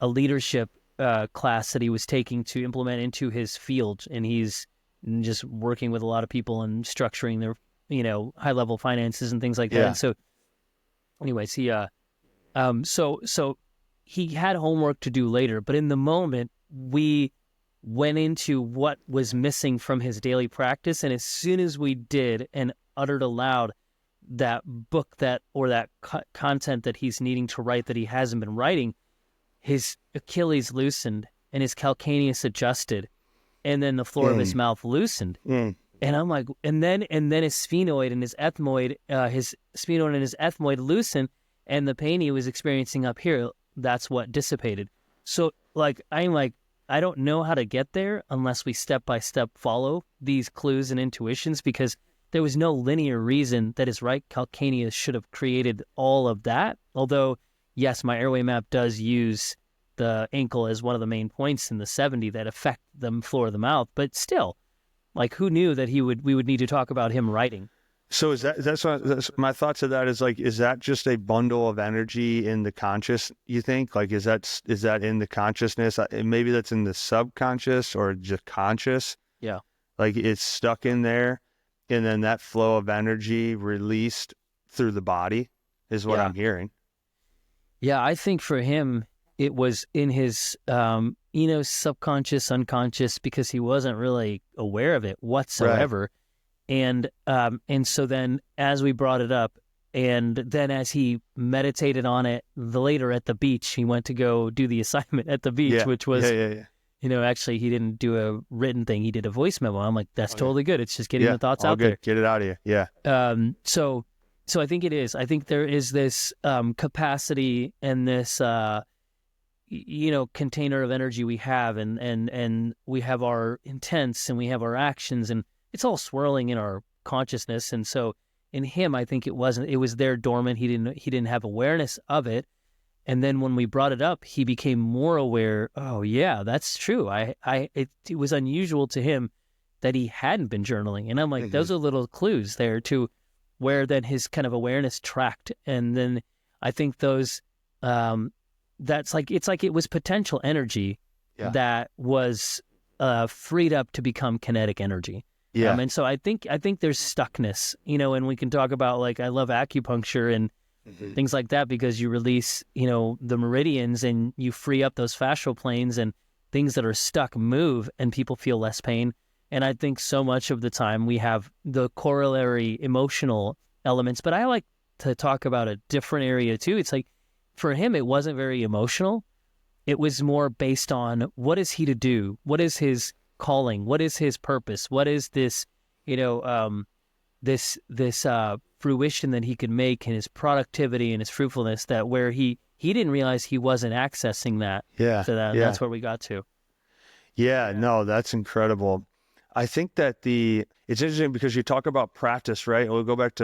S2: a leadership class that he was taking to implement into his field. And he's just working with a lot of people and structuring their, high level finances and things like that. And so anyways, so he had homework to do later, but in the moment we went into what was missing from his daily practice. And as soon as we did and uttered aloud that book that content that he's needing to write that he hasn't been writing, his Achilles loosened and his calcaneus adjusted, and then the floor of his mouth loosened. And I'm like, and then his sphenoid and his ethmoid, loosened, and the pain he was experiencing up here, that's what dissipated. So I'm like, I don't know how to get there unless we step by step follow these clues and intuitions, because there was no linear reason that his right calcaneus should have created all of that. Although, yes, my airway map does use the ankle as one of the main points in the 70 that affect the floor of the mouth, but still, who knew that we would need to talk about him writing?
S1: So that's my thoughts of that is that just a bundle of energy in the conscious, you think? Is that in the consciousness? Maybe that's in the subconscious or just conscious.
S2: Yeah.
S1: It's stuck in there, and then that flow of energy released through the body is what I'm hearing.
S2: Yeah, I think for him, it was in his, subconscious, unconscious, because he wasn't really aware of it whatsoever. Right. And so then as we brought it up, and then as he meditated on it later at the beach, he went to go do the assignment at the beach, which was, actually he didn't do a written thing. He did a voice memo. I'm like, that's totally good. It's just getting the thoughts out there.
S1: Get it out of you. Yeah.
S2: So I think it is. I think there is this capacity and this, container of energy we have, and we have our intents and we have our actions, and it's all swirling in our consciousness. And so in him, I think it was there dormant. He didn't have awareness of it. And then when we brought it up, he became more aware. Oh yeah, that's true. It was unusual to him that he hadn't been journaling. And I'm like, those are little clues there to where then his kind of awareness tracked. And then I think those, it's like it was potential energy that was freed up to become kinetic energy.
S1: Yeah.
S2: And so I think there's stuckness, and we can talk about, like, I love acupuncture and things like that, because you release, the meridians and you free up those fascial planes, and things that are stuck move and people feel less pain. And I think so much of the time we have the corollary emotional elements, but I like to talk about a different area too. It's like, for him, it wasn't very emotional. It was more based on, what is he to do? What is his calling? What is his purpose? What is this, this fruition that he could make in his productivity and his fruitfulness, that where he didn't realize he wasn't accessing that.
S1: Yeah.
S2: So that's where we got to.
S1: Yeah, no, that's incredible. I think that it's interesting because you talk about practice, right? Let's go back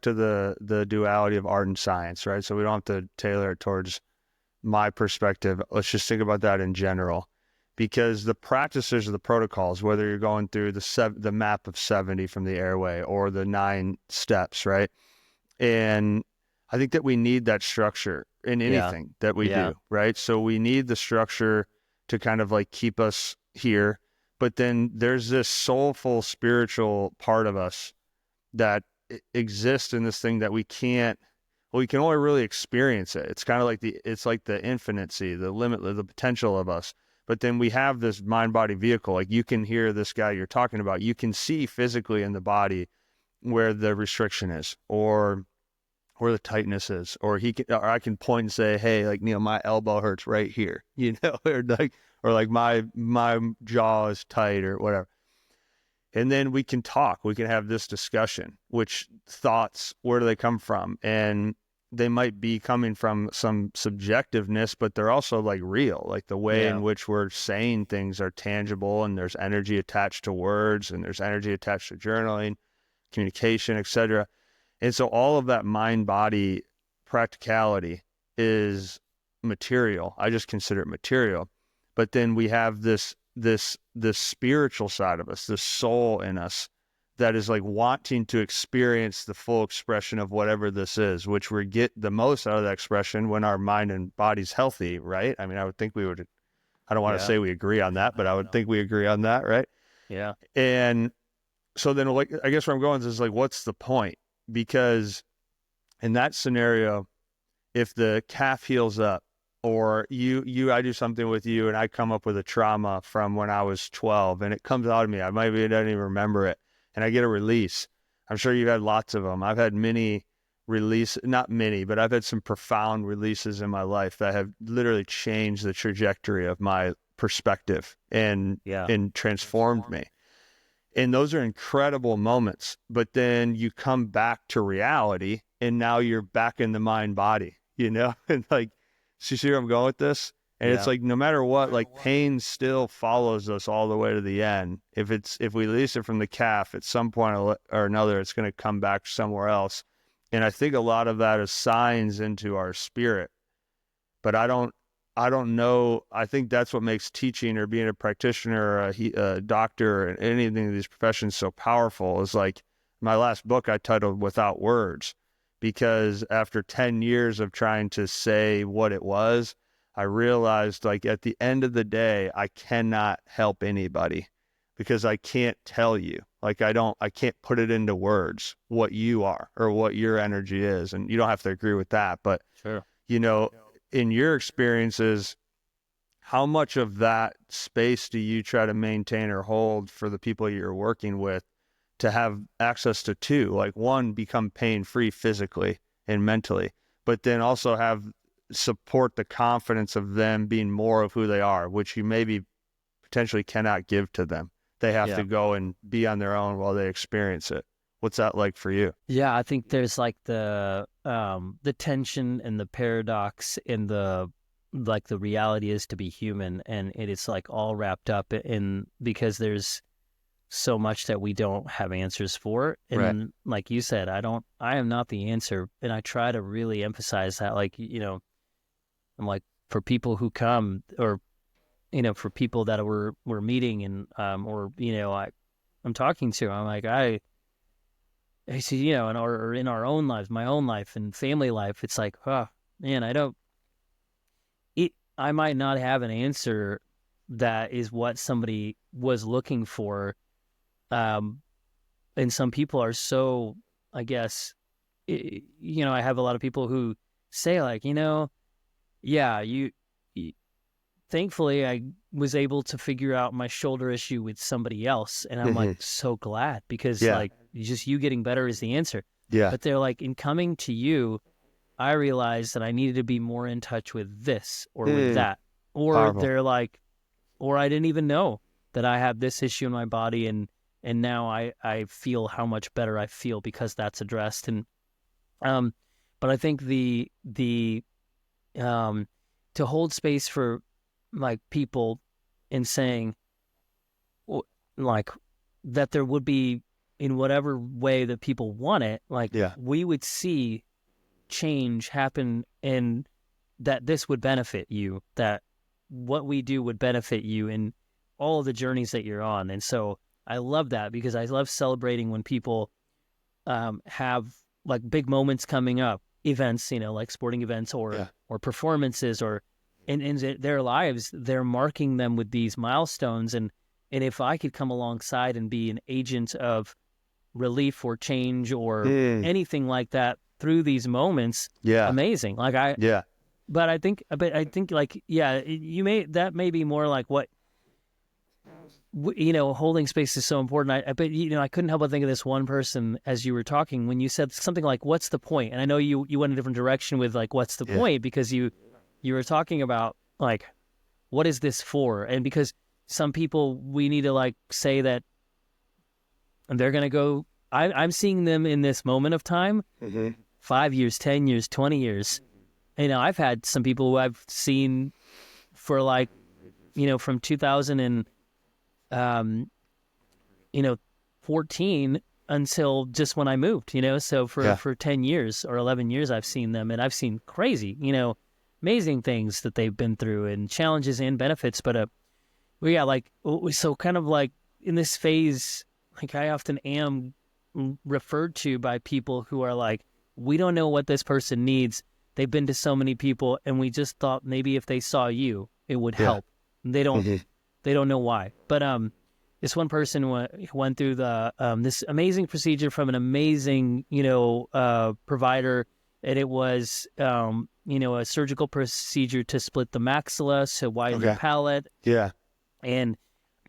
S1: to the duality of art and science, right? So we don't have to tailor it towards my perspective. Let's just think about that in general, because the practices of the protocols, whether you're going through the map of 70 from the airway or the 9 steps, right? And I think that we need that structure in anything that we do, right? So we need the structure to kind of like keep us here. But then there's this soulful spiritual part of us that exists in this thing that we can only really experience it. It's kind of like it's like the infinity, the limit, the potential of us. But then we have this mind-body vehicle. Like, you can hear this guy you're talking about. You can see physically in the body where the restriction is, or where the tightness is, or I can point and say, hey, like, Neel, my elbow hurts right here, or like my jaw is tight, or whatever. And then we can talk. We can have this discussion. Which thoughts, where do they come from? And they might be coming from some subjectiveness, but they're also like real, like the way in which we're saying things are tangible, and there's energy attached to words, and there's energy attached to journaling, communication, etc. And so all of that mind-body practicality is material. I just consider it material. But then we have this spiritual side of us, this soul in us, that is like wanting to experience the full expression of whatever this is, which we get the most out of that expression when our mind and body's healthy, right? I mean, I would think we would, I don't want to say we agree on that, but I would think we agree on that, right?
S2: Yeah.
S1: And so then, like, I guess where I'm going is like, what's the point? Because in that scenario, if the calf heals up, or I do something with you and I come up with a trauma from when I was 12 and it comes out of me, I don't even remember it, and I get a release. I'm sure you've had lots of them. I've had many not many, but I've had some profound releases in my life that have literally changed the trajectory of my perspective and transformed me. And those are incredible moments. But then you come back to reality, and now you're back in the mind body, and like, so you see where I'm going with this? And it's like, no matter what, like, pain still follows us all the way to the end. If we release it from the calf, at some point or another, it's going to come back somewhere else. And I think a lot of that is signs into our spirit. But I don't know. I think that's what makes teaching or being a practitioner or a doctor and anything of these professions so powerful. Is like, my last book I titled Without Words, because after 10 years of trying to say what it was, I realized, like, at the end of the day, I cannot help anybody, because I can't tell you. Like, I can't put it into words what you are or what your energy is. And you don't have to agree with that, but
S2: Sure.
S1: In your experiences, how much of that space do you try to maintain or hold for the people you're working with to have access to two? Like, one, become pain-free physically and mentally, but then also support the confidence of them being more of who they are, which you maybe potentially cannot give to them. They have to go and be on their own while they experience it. What's that like for you?
S2: Yeah, I think there's like the tension and the paradox and the reality is to be human, and it is like all wrapped up in, because there's so much that we don't have answers for. And
S1: Right.
S2: like you said, I am not the answer. And I try to really emphasize that, like, I'm like, for people who come, or, for people that we're meeting and, or, I'm talking to, I'm like, I see, or in our own lives, my own life and family life, it's like, oh man, I might not have an answer that is what somebody was looking for. And some people are so, I guess, I have a lot of people who say, like, yeah, thankfully I was able to figure out my shoulder issue with somebody else. And I'm like, so glad, because
S1: Yeah.
S2: like, just you getting better is the answer.
S1: Yeah.
S2: But they're like, in coming to you, I realized that I needed to be more in touch with this or with that. Or
S1: Powerful.
S2: they're like, or I didn't even know that I have this issue in my body, and now I feel how much better I feel because that's addressed. And but I think the to hold space for like people and saying like that there would be, in whatever way that people want it, like we would see change happen, and that this would benefit you, that what we do would benefit you in all of the journeys that you're on. And so I love that, because I love celebrating when people have like big moments coming up, events, like sporting events or performances, or in their lives, they're marking them with these milestones. And if I could come alongside and be an agent of relief or change or anything like that through these moments, amazing. Like but I think like, that may be more like what, holding space is so important. But I couldn't help but think of this one person as you were talking, when you said something like, what's the point? And I know you went a different direction with like, what's the point? Because you were talking about like, what is this for? And because some people, we need to like say that they're going to go, I'm seeing them in this moment of time, 5 years, 10 years, 20 years. I've had some people who I've seen for like, from 2014 until just when I moved, so for 10 years or 11 years, I've seen them, and I've seen crazy, amazing things that they've been through, and challenges and benefits. But, so kind of like in this phase, like I often am referred to by people who are like, we don't know what this person needs. They've been to so many people, and we just thought maybe if they saw you, it would help. They don't know why. But this one person went through this amazing procedure from an amazing, provider, and it was, a surgical procedure to split the maxilla, to widen the palate.
S1: Yeah.
S2: And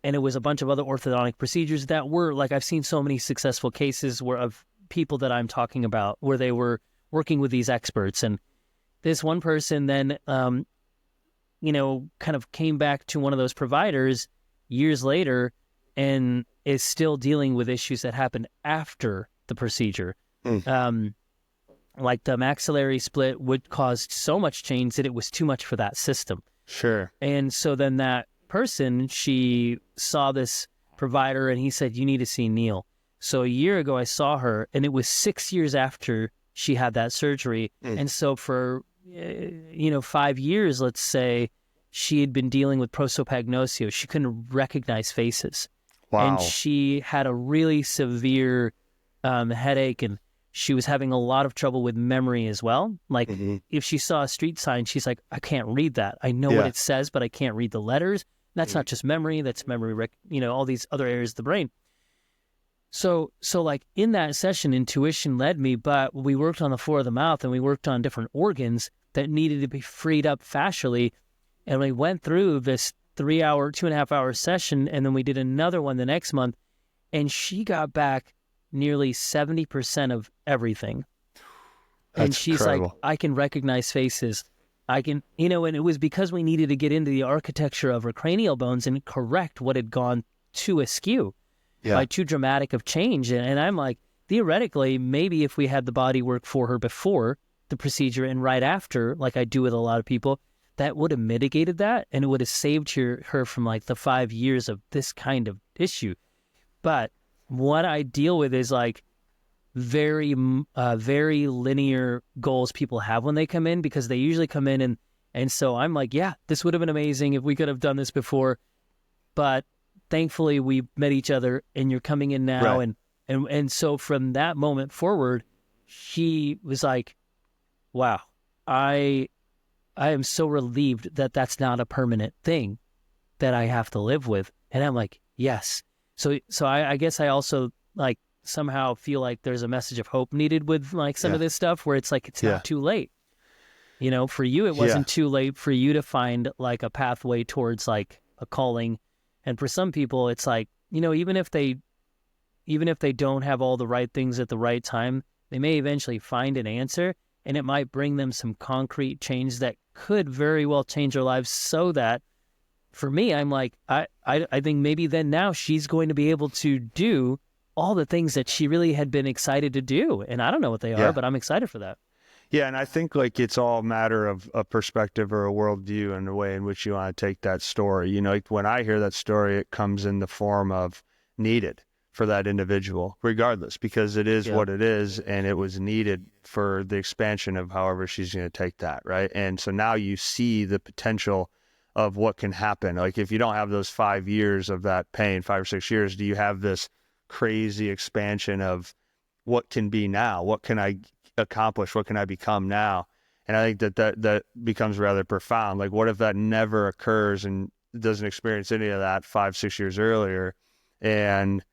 S2: it was a bunch of other orthodontic procedures that were like, I've seen so many successful cases of people that I'm talking about where they were working with these experts. And this one person then, kind of came back to one of those providers years later and is still dealing with issues that happened after the procedure. Like the maxillary split would cause so much change that it was too much for that system.
S1: Sure.
S2: And so then that person, she saw this provider, and he said, you need to see Neel. So a year ago I saw her, and it was 6 years after she had that surgery. And so for 5 years, let's say, she had been dealing with prosopagnosia. She couldn't recognize faces.
S1: Wow.
S2: And she had a really severe headache, and she was having a lot of trouble with memory as well. Like if she saw a street sign, she's like, I can't read that. I know what it says, but I can't read the letters. That's not just memory. That's memory, all these other areas of the brain. So like in that session, intuition led me, but we worked on the floor of the mouth, and we worked on different organs that needed to be freed up fascially. And we went through this 3-hour, 2.5-hour session, and then we did another one the next month, and she got back nearly 70% of everything.
S1: That's
S2: and she's
S1: incredible.
S2: like, I can recognize faces. I can, and it was because we needed to get into the architecture of her cranial bones and correct what had gone too askew by too dramatic of change. And I'm like, theoretically, maybe if we had the body work for her before the procedure and right after, like I do with a lot of people, that would have mitigated that, and it would have saved her from like the 5 years of this kind of issue. But what I deal with is like very linear goals people have when they come in, because they usually come in and so I'm like, yeah, this would have been amazing if we could have done this before, but thankfully we met each other and you're coming in now.
S1: Right.
S2: And so from that moment forward, she was like, wow, I am so relieved that that's not a permanent thing that I have to live with. And I'm like, yes. So I guess I also like somehow feel like there's a message of hope needed with like some of this stuff, where it's like, it's not too late. You know, for you, it wasn't too late for you to find like a pathway towards like a calling. And for some people, it's like, you know, even if they don't have all the right things at the right time, they may eventually find an answer, and it might bring them some concrete change that could very well change their lives. So that for me, I'm like, I think maybe then now she's going to be able to do all the things that she really had been excited to do. And I don't know what they are, but I'm excited for that.
S1: Yeah, and I think like it's all a matter of a perspective or a worldview and the way in which you want to take that story. You know, like when I hear that story, it comes in the form of needed for that individual, regardless, because it is what it is, and it was needed for the expansion of however she's going to take that, right? And so now you see the potential of what can happen. Like if you don't have those 5 years of that pain, 5 or 6 years, do you have this crazy expansion of what can be now? What can I accomplish? What can I become now? And I think that becomes rather profound. Like what if that never occurs and doesn't experience any of that 5, 6 years earlier? And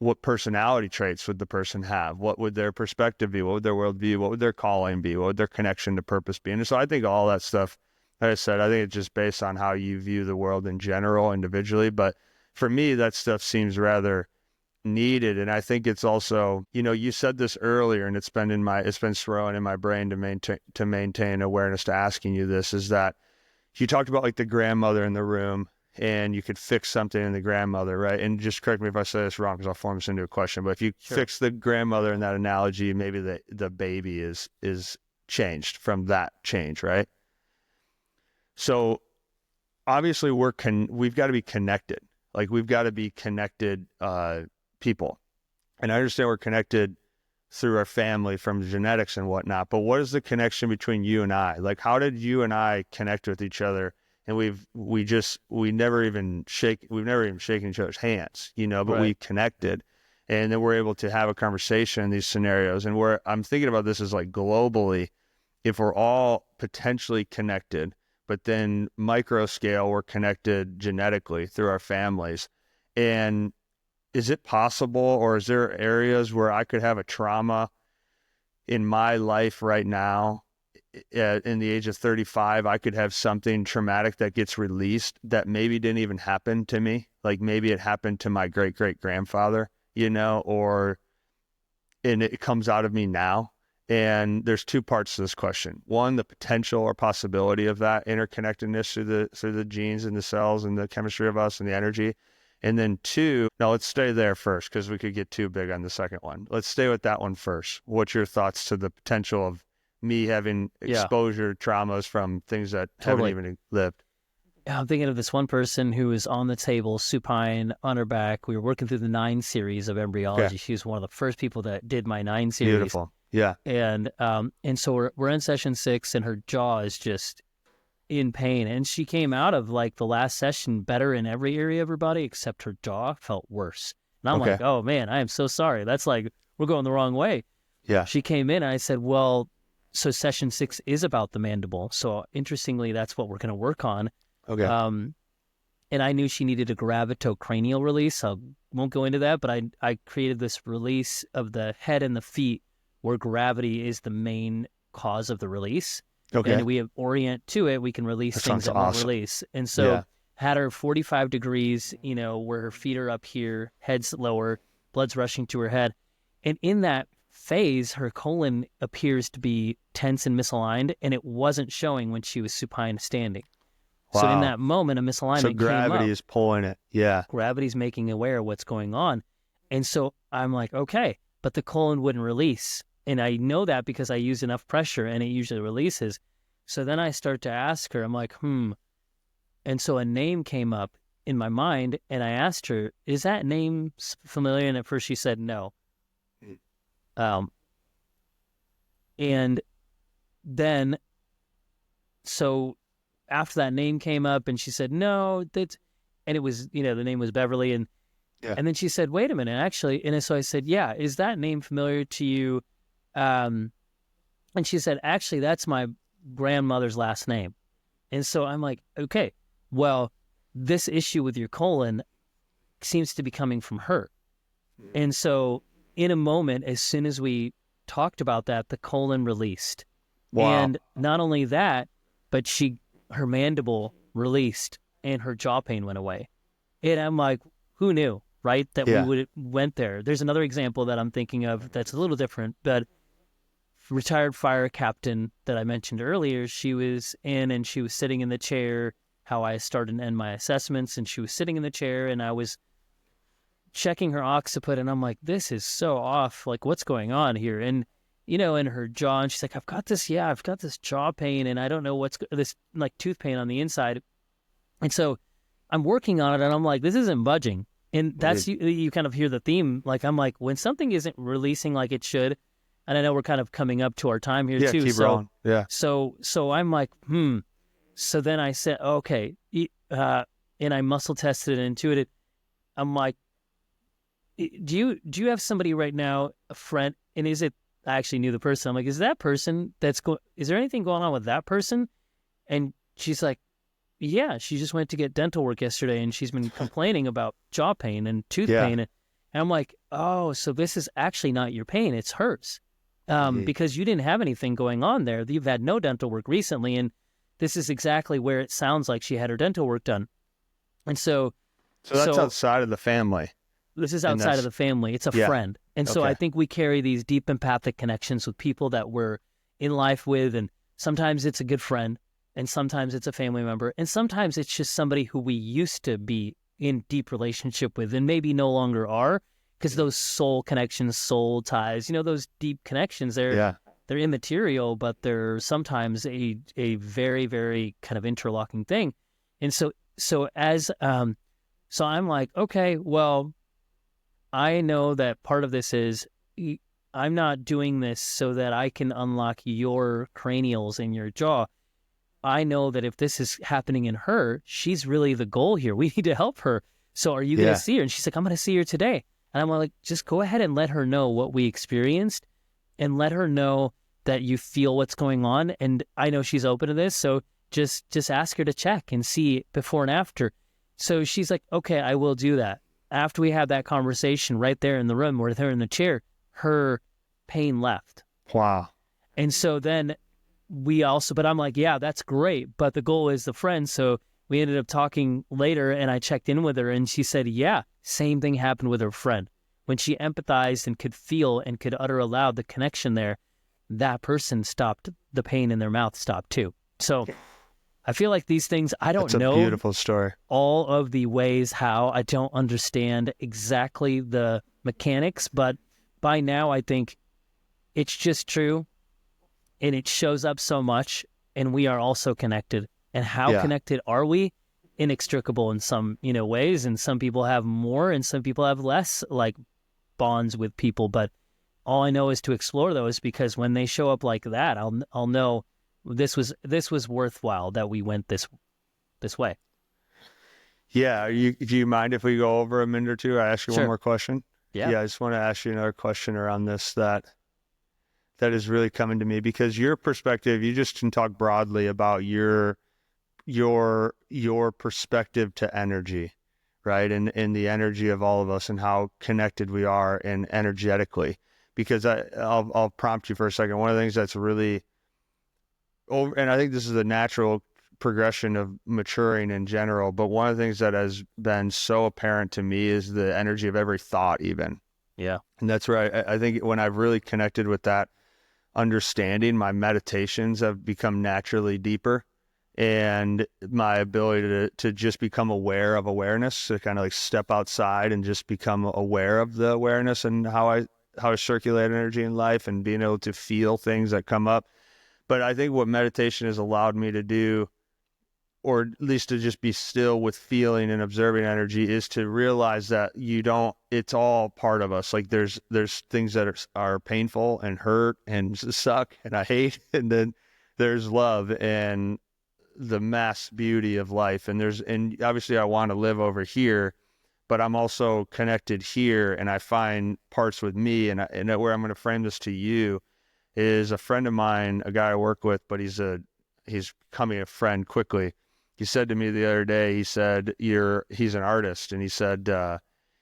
S1: what personality traits would the person have? What would their perspective be? What would their worldview? What would their calling be? What would their connection to purpose be? And so I think all that stuff, like I said, I think it's just based on how you view the world in general, individually. But for me, that stuff seems rather needed. And I think it's also, you know, you said this earlier, and it's been swirling in my brain to maintain awareness to asking you this, is that you talked about like the grandmother in the room, and you could fix something in the grandmother, right? And just correct me if I say this wrong, because I'll form this into a question. But if you fix the grandmother in that analogy, maybe the baby is changed from that change, right? So obviously we've got to be connected. Like we've got to be connected people. And I understand we're connected through our family from genetics and whatnot, but what is the connection between you and I? Like how did you and I connect with each other? And we've never even shaken each other's hands, you know, but we connected, and then we're able to have a conversation in these scenarios. And I'm thinking about this as like globally, if we're all potentially connected, but then micro scale, we're connected genetically through our families. And is it possible, or is there areas where I could have a trauma in my life right now? In the age of 35, I could have something traumatic that gets released that maybe didn't even happen to me. Like maybe it happened to my great-great-grandfather, you know, and it comes out of me now. And there's two parts to this question. One, the potential or possibility of that interconnectedness through the genes and the cells and the chemistry of us and the energy. And then two, now let's stay there first, because we could get too big on the second one. Let's stay with that one first. What's your thoughts to the potential of me having exposure traumas from things that haven't even lived?
S2: I'm thinking of this one person who was on the table, supine, on her back. We were working through the 9 series of embryology. She was one of the first people that did my 9 series.
S1: Beautiful. Yeah.
S2: And so we're in session 6, and her jaw is just in pain. And she came out of like the last session better in every area of her body, except her jaw felt worse. And I'm like, oh man, I am so sorry. That's like, we're going the wrong way.
S1: Yeah.
S2: She came in and I said, well, so session 6 is about the mandible. So interestingly, that's what we're going to work on.
S1: Okay.
S2: And I knew she needed a gravitocranial release. I won't go into that, but I created this release of the head and the feet where gravity is the main cause of the release.
S1: Okay.
S2: And we orient to it, we can release things that won't release. And so had her 45 degrees, you know, where her feet are up here, head's lower, blood's rushing to her head. And in that phase, her colon appears to be tense and misaligned, and it wasn't showing when she was supine standing. Wow. So in that moment, a misalignment came up. So
S1: gravity is pulling it. Yeah.
S2: Gravity's making aware of what's going on. And so I'm like, okay, but the colon wouldn't release. And I know that because I use enough pressure and it usually releases. So then I start to ask her, I'm like, And so a name came up in my mind, and I asked her, "Is that name familiar?" And at first she said no. And then, so after that name came up, and she said no, and it was, the name was Beverly, and then she said, "Wait a minute, actually," and so I said, "Yeah, is that name familiar to you?" And she said, "Actually, that's my grandmother's last name." And so I'm like, okay, well, this issue with your colon seems to be coming from her. And so in a moment, as soon as we talked about that, the colon released.
S1: Wow.
S2: And not only that, but her mandible released and her jaw pain went away. And I'm like, who knew, right? That we went there. There's another example that I'm thinking of that's a little different, but retired fire captain that I mentioned earlier, she was in and she was sitting in the chair, how I started and end my assessments, and she was sitting in the chair and I was checking her occiput, and I'm like, this is so off. Like, what's going on here? And, in her jaw, and she's like, I've got this jaw pain, and I don't know this like tooth pain on the inside. And so I'm working on it, and I'm like, this isn't budging. And that's, you kind of hear the theme. Like, I'm like, when something isn't releasing like it should, and I know we're kind of coming up to our time here too.
S1: Keep rolling. Yeah.
S2: So I'm like, So then I said, okay, and I muscle tested and intuited. I'm like, do you have somebody right now, a friend? And I actually knew the person. I'm like, is that person is there anything going on with that person? And she's like, yeah, she just went to get dental work yesterday and she's been complaining about jaw pain and tooth pain. And I'm like, oh, so this is actually not your pain, it's hers. Because you didn't have anything going on there. You've had no dental work recently, and this is exactly where it sounds like she had her dental work done. And so
S1: that's outside of the family.
S2: This is outside of the family. It's a friend. And so I think we carry these deep empathic connections with people that we're in life with, and sometimes it's a good friend, and sometimes it's a family member, and sometimes it's just somebody who we used to be in deep relationship with and maybe no longer are. Because those soul connections, soul ties, those deep connections, they're immaterial, but they're sometimes a very, very kind of interlocking thing. And so I'm like, okay, well, I know that part of this is I'm not doing this so that I can unlock your cranials in your jaw. I know that if this is happening in her, she's really the goal here. We need to help her. So are you going to see her? And she's like, I'm going to see her today. And I'm like, just go ahead and let her know what we experienced and let her know that you feel what's going on. And I know she's open to this. So just ask her to check and see before and after. So she's like, okay, I will do that. After we had that conversation right there in the room with her in the chair, her pain left.
S1: Wow.
S2: And so then but I'm like, yeah, that's great. But the goal is the friend. So we ended up talking later, and I checked in with her, and she said, yeah, same thing happened with her friend. When she empathized and could feel and could utter aloud the connection there, that person stopped, the pain in their mouth stopped too. So I feel like these things, I don't know.
S1: It's a beautiful story.
S2: All of the ways how, I don't understand exactly the mechanics, but by now I think it's just true, and it shows up so much, and we are also connected. And how connected are we? Inextricable in some, ways, and some people have more and some people have less like bonds with people. But all I know is to explore those, because when they show up like that, I'll know this was worthwhile that we went this way.
S1: Yeah. Do you mind if we go over a minute or two? I ask you one more question.
S2: Yeah.
S1: I just want to ask you another question around this that is really coming to me, because your perspective, you just can talk broadly about your perspective to energy, right? And the energy of all of us and how connected we are and energetically. Because I'll prompt you for a second. One of the things that's really and I think this is a natural progression of maturing in general, but one of the things that has been so apparent to me is the energy of every thought even.
S2: Yeah.
S1: And that's where I think when I've really connected with that understanding, my meditations have become naturally deeper, and my ability to just become aware of awareness, to kind of like step outside and just become aware of the awareness and how I circulate energy in life and being able to feel things that come up. But I think what meditation has allowed me to do, or at least to just be still with feeling and observing energy, is to realize that it's all part of us. Like there's things that are painful and hurt and suck and I hate, and then there's love and the mass beauty of life. And obviously I want to live over here, but I'm also connected here, and I find parts with me. And where I'm going to frame this to you is a friend of mine, a guy I work with, but he's becoming a friend quickly. He said to me the other day, he said, he's an artist. And he said,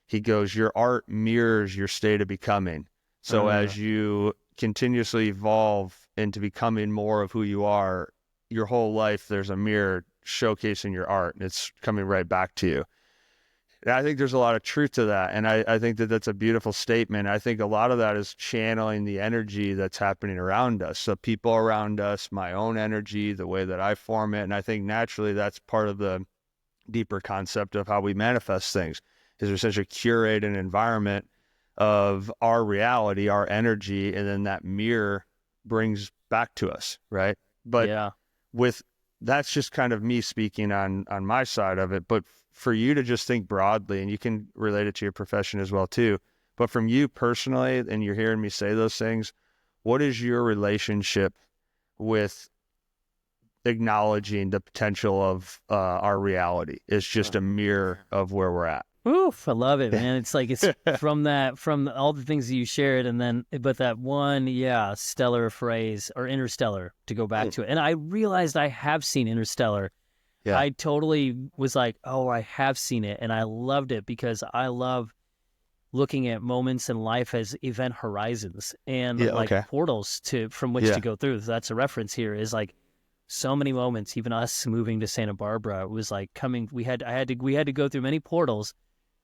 S1: he goes, your art mirrors your state of becoming. So as you continuously evolve into becoming more of who you are, your whole life, there's a mirror showcasing your art, and it's coming right back to you. And I think there's a lot of truth to that. And I think that that's a beautiful statement. I think a lot of that is channeling the energy that's happening around us. So people around us, my own energy, the way that I form it. And I think naturally that's part of the deeper concept of how we manifest things, is we essentially curate an environment of our reality, our energy, and then that mirror brings back to us, right? But that's just kind of me speaking on my side of it. But for you to just think broadly, and you can relate it to your profession as well too, but from you personally, and you're hearing me say those things, what is your relationship with acknowledging the potential of our reality? It's just a mirror of where we're at.
S2: Oof, I love it, man. It's like, it's from all the things that you shared, and then, but that one, stellar phrase, or Interstellar, to go back to it. And I realized I have seen Interstellar. Yeah. I totally was like, oh, I have seen it. And I loved it because I love looking at moments in life as event horizons and portals from which to go through. That's a reference here, is like so many moments, even us moving to Santa Barbara, it was like we had to go through many portals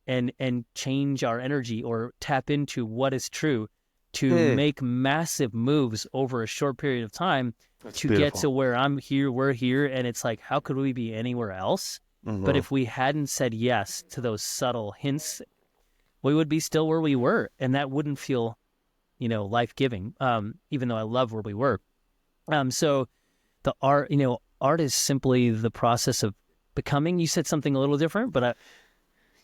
S2: and change our energy or tap into what is true to make massive moves over a short period of time. That's to beautiful. Get to where we're here. And it's like, how could we be anywhere else? Mm-hmm. But if we hadn't said yes to those subtle hints, we would be still where we were. And that wouldn't feel, life-giving, even though I love where we were. So the art is simply the process of becoming. You said something a little different, but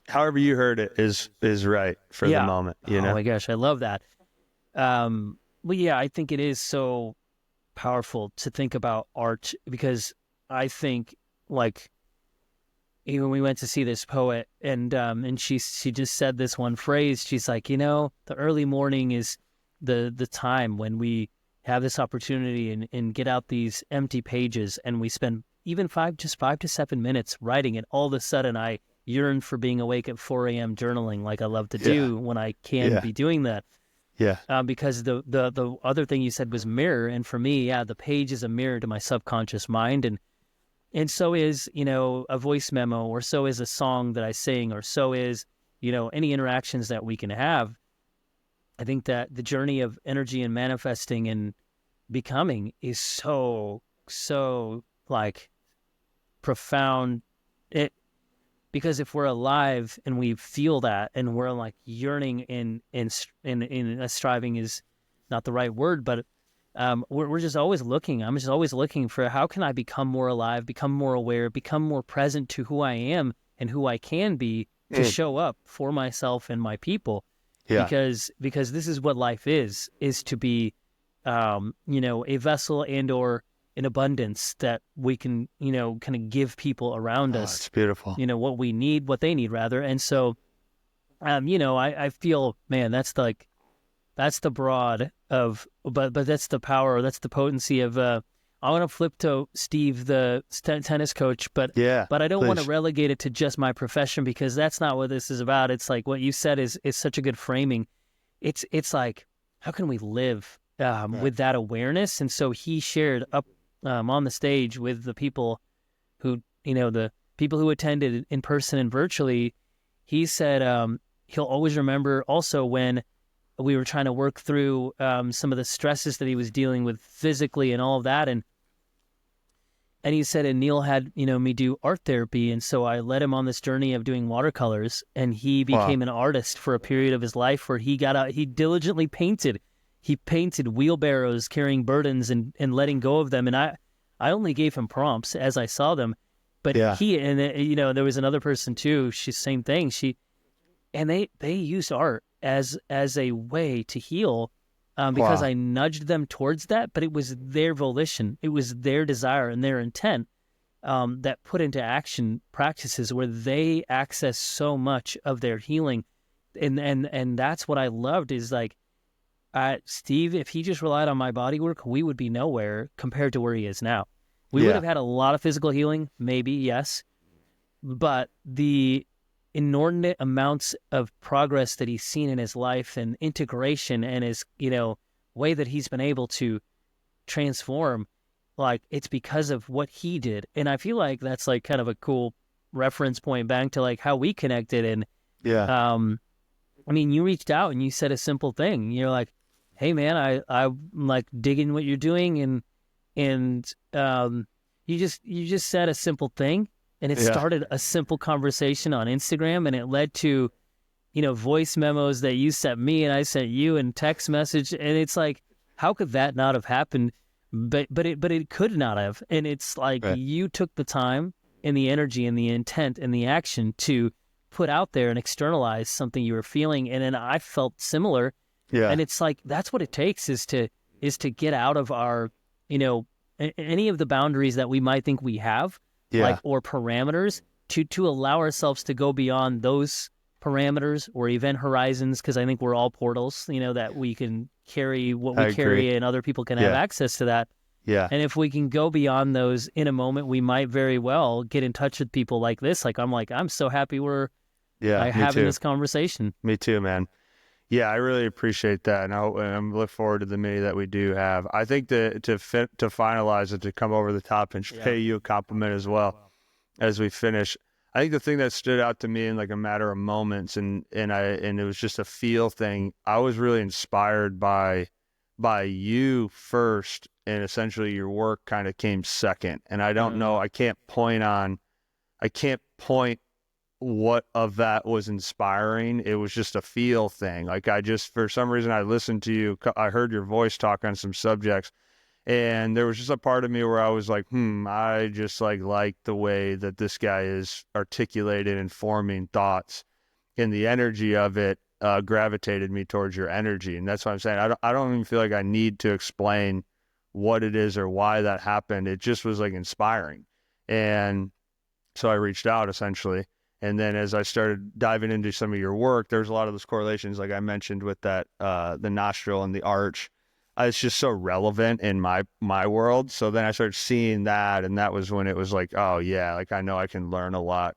S1: however you heard it is right for the moment.
S2: Oh my gosh, I love that. I think it is so powerful to think about art, because I think, like, even we went to see this poet, and she just said this one phrase. She's like, the early morning is the time when we have this opportunity and get out these empty pages, and we spend even 5 to 7 minutes writing, and all of a sudden I yearn for being awake at 4 a.m. journaling, like I love to do when I can be doing that. Yeah. Because the other thing you said was mirror. And for me, the page is a mirror to my subconscious mind. And so is, a voice memo, or so is a song that I sing, or so is, any interactions that we can have. I think that the journey of energy and manifesting and becoming is so like profound. Because if we're alive and we feel that, and we're like yearning in striving is not the right word, but we're just always looking. I'm just always looking for, how can I become more alive, become more aware, become more present to who I am and who I can be, to show up for myself and my people. Yeah. Because this is what life is to be, a vessel and or in abundance that we can, kind of give people around us.
S1: It's beautiful.
S2: What we need, what they need rather. And so, I feel, man, that's the broad of, but that's the power, that's the potency of, I want to flip to Steve, the tennis coach, but I don't want to relegate it to just my profession, because that's not what this is about. It's like what you said is such a good framing. It's like, how can we live with that awareness? And so he shared up on the stage with the people who, the people who attended in person and virtually. He said he'll always remember also when we were trying to work through some of the stresses that he was dealing with physically and all of that. And he said, and Neel had, me do art therapy. And so I led him on this journey of doing watercolors, and he became an artist for a period of his life where he got out, he diligently painted. He painted wheelbarrows carrying burdens and letting go of them. And I only gave him prompts as I saw them, But
S1: Yeah.
S2: there was another person too. She's same thing. They used art as a way to heal, because
S1: Wow.
S2: I nudged them towards that. But it was their volition, it was their desire and their intent, that put into action practices where they access so much of their healing, and that's what I loved. Is like, Steve, if he just relied on my body work, we would be nowhere compared to where he is now. We would
S1: Yeah.
S2: have had a lot of physical healing, maybe, yes, but the inordinate amounts of progress that he's seen in his life and integration and his, way that he's been able to transform, like, it's because of what he did. And I feel like that's like kind of a cool reference point back to like how we connected. And
S1: Yeah.
S2: I mean, you reached out and you said a simple thing. You're like, "Hey, man, I'm like digging what you're doing," and you just said a simple thing, and it
S1: Yeah.
S2: started a simple conversation on Instagram, and it led to, voice memos that you sent me and I sent you, and text message, and it's like, how could that not have happened? But it could not have, and it's like
S1: Right.
S2: you took the time and the energy and the intent and the action to put out there and externalize something you were feeling, and then I felt similar.
S1: Yeah.
S2: And it's like, that's what it takes, is to get out of our, any of the boundaries that we might think we have,
S1: Yeah.
S2: like, or parameters, to allow ourselves to go beyond those parameters or event horizons, because I think we're all portals, that we can carry what we
S1: I
S2: carry,
S1: agree.
S2: and other people can have
S1: Yeah.
S2: access to that.
S1: Yeah.
S2: And if we can go beyond those in a moment, we might very well get in touch with people like this. Like, I'm so happy we're
S1: Yeah. Me
S2: having
S1: too.
S2: this conversation.
S1: Me too, man. Yeah, I really appreciate that, and I'm look forward to the many that we do have. I think to finalize it, to come over the top and
S2: Yeah.
S1: pay you a compliment as well as we finish. I think the thing that stood out to me in like a matter of moments, and it was just a feel thing. I was really inspired by you first, and essentially your work kind of came second. And I don't know, I can't point what of that was inspiring. It was just a feel thing. Like, I just, for some reason, I listened to you, I heard your voice talk on some subjects, and there was just a part of me where I was like, I just like the way that this guy is articulated and forming thoughts, and the energy of it gravitated me towards your energy. And that's what I'm saying. I don't even feel like I need to explain what it is or why that happened. It just was like inspiring. And so I reached out essentially. And then as I started diving into some of your work, there's a lot of those correlations, like I mentioned with that, the nostril and the arch. It's just so relevant in my world. So then I started seeing that, and that was when it was like, oh yeah, like I know I can learn a lot.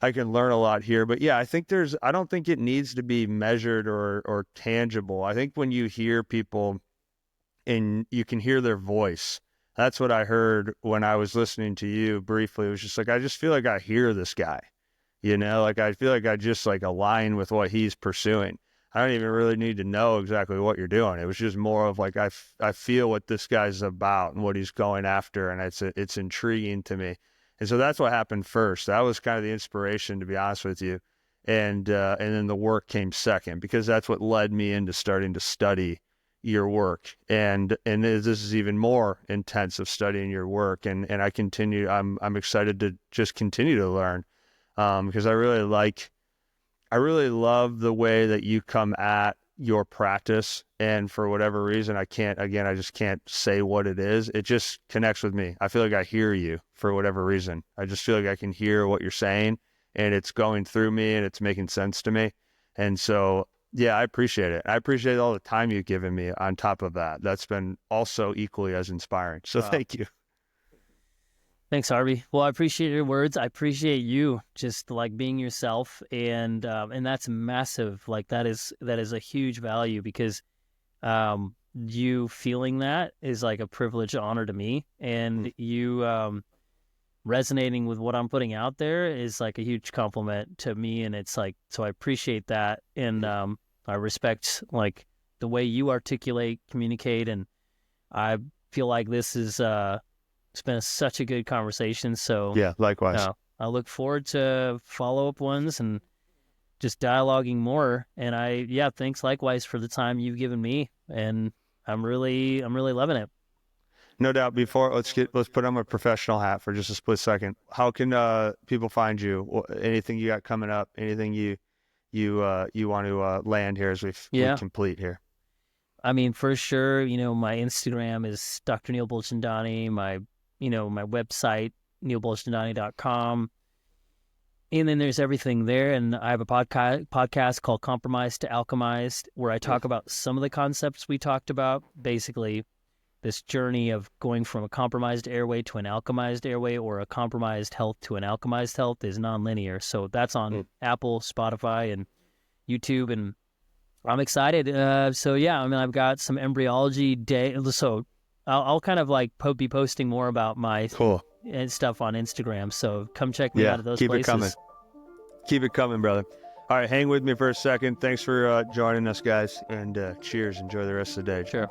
S1: I can learn a lot here. But yeah, I don't think it needs to be measured or tangible. I think when you hear people and you can hear their voice, that's what I heard when I was listening to you briefly. It was just like, I just feel like I hear this guy. Like I feel like I just like align with what he's pursuing. I don't even really need to know exactly what you're doing. It was just more of like, I feel what this guy's about and what he's going after. And it's intriguing to me. And so that's what happened first. That was kind of the inspiration, to be honest with you. And then the work came second, because that's what led me into starting to study your work. And this is even more intense of studying your work. And I'm excited to just continue to learn. Because I really love the way that you come at your practice. And for whatever reason, I just can't say what it is. It just connects with me. I feel like I hear you for whatever reason. I just feel like I can hear what you're saying, and it's going through me and it's making sense to me. And so, yeah, I appreciate it. I appreciate all the time you've given me on top of that. That's been also equally as inspiring. So thank you.
S2: Thanks, Harvey. Well, I appreciate your words. I appreciate you just like being yourself, and that's massive. Like that is a huge value, because you feeling that is like a privilege, honor to me, and you resonating with what I'm putting out there is like a huge compliment to me, and it's like, so I appreciate that, and I respect like the way you articulate, communicate, and I feel like this is it's been such a good conversation. So
S1: Yeah, likewise.
S2: I look forward to follow-up ones and just dialoguing more. And thanks likewise for the time you've given me. And I'm really loving it.
S1: No doubt. Before let's put on my professional hat for just a split second. How can people find you? Anything you got coming up? Anything you want to land here as we complete here?
S2: I mean, for sure, my Instagram is Dr. Neel Bulchandani, my website, neelbulchandani.com. And then there's everything there. And I have a podcast called Compromised to Alchemized, where I talk about some of the concepts we talked about. Basically, this journey of going from a compromised airway to an alchemized airway, or a compromised health to an alchemized health, is nonlinear. So that's on Apple, Spotify, and YouTube. And I'm excited. So yeah, I mean, I've got some embryology day. So I'll kind of like be posting more about my and stuff on Instagram. So come check me out at those places.
S1: Keep it coming, brother. All right, hang with me for a second. Thanks for joining us, guys, and cheers. Enjoy the rest of the day.
S2: Sure.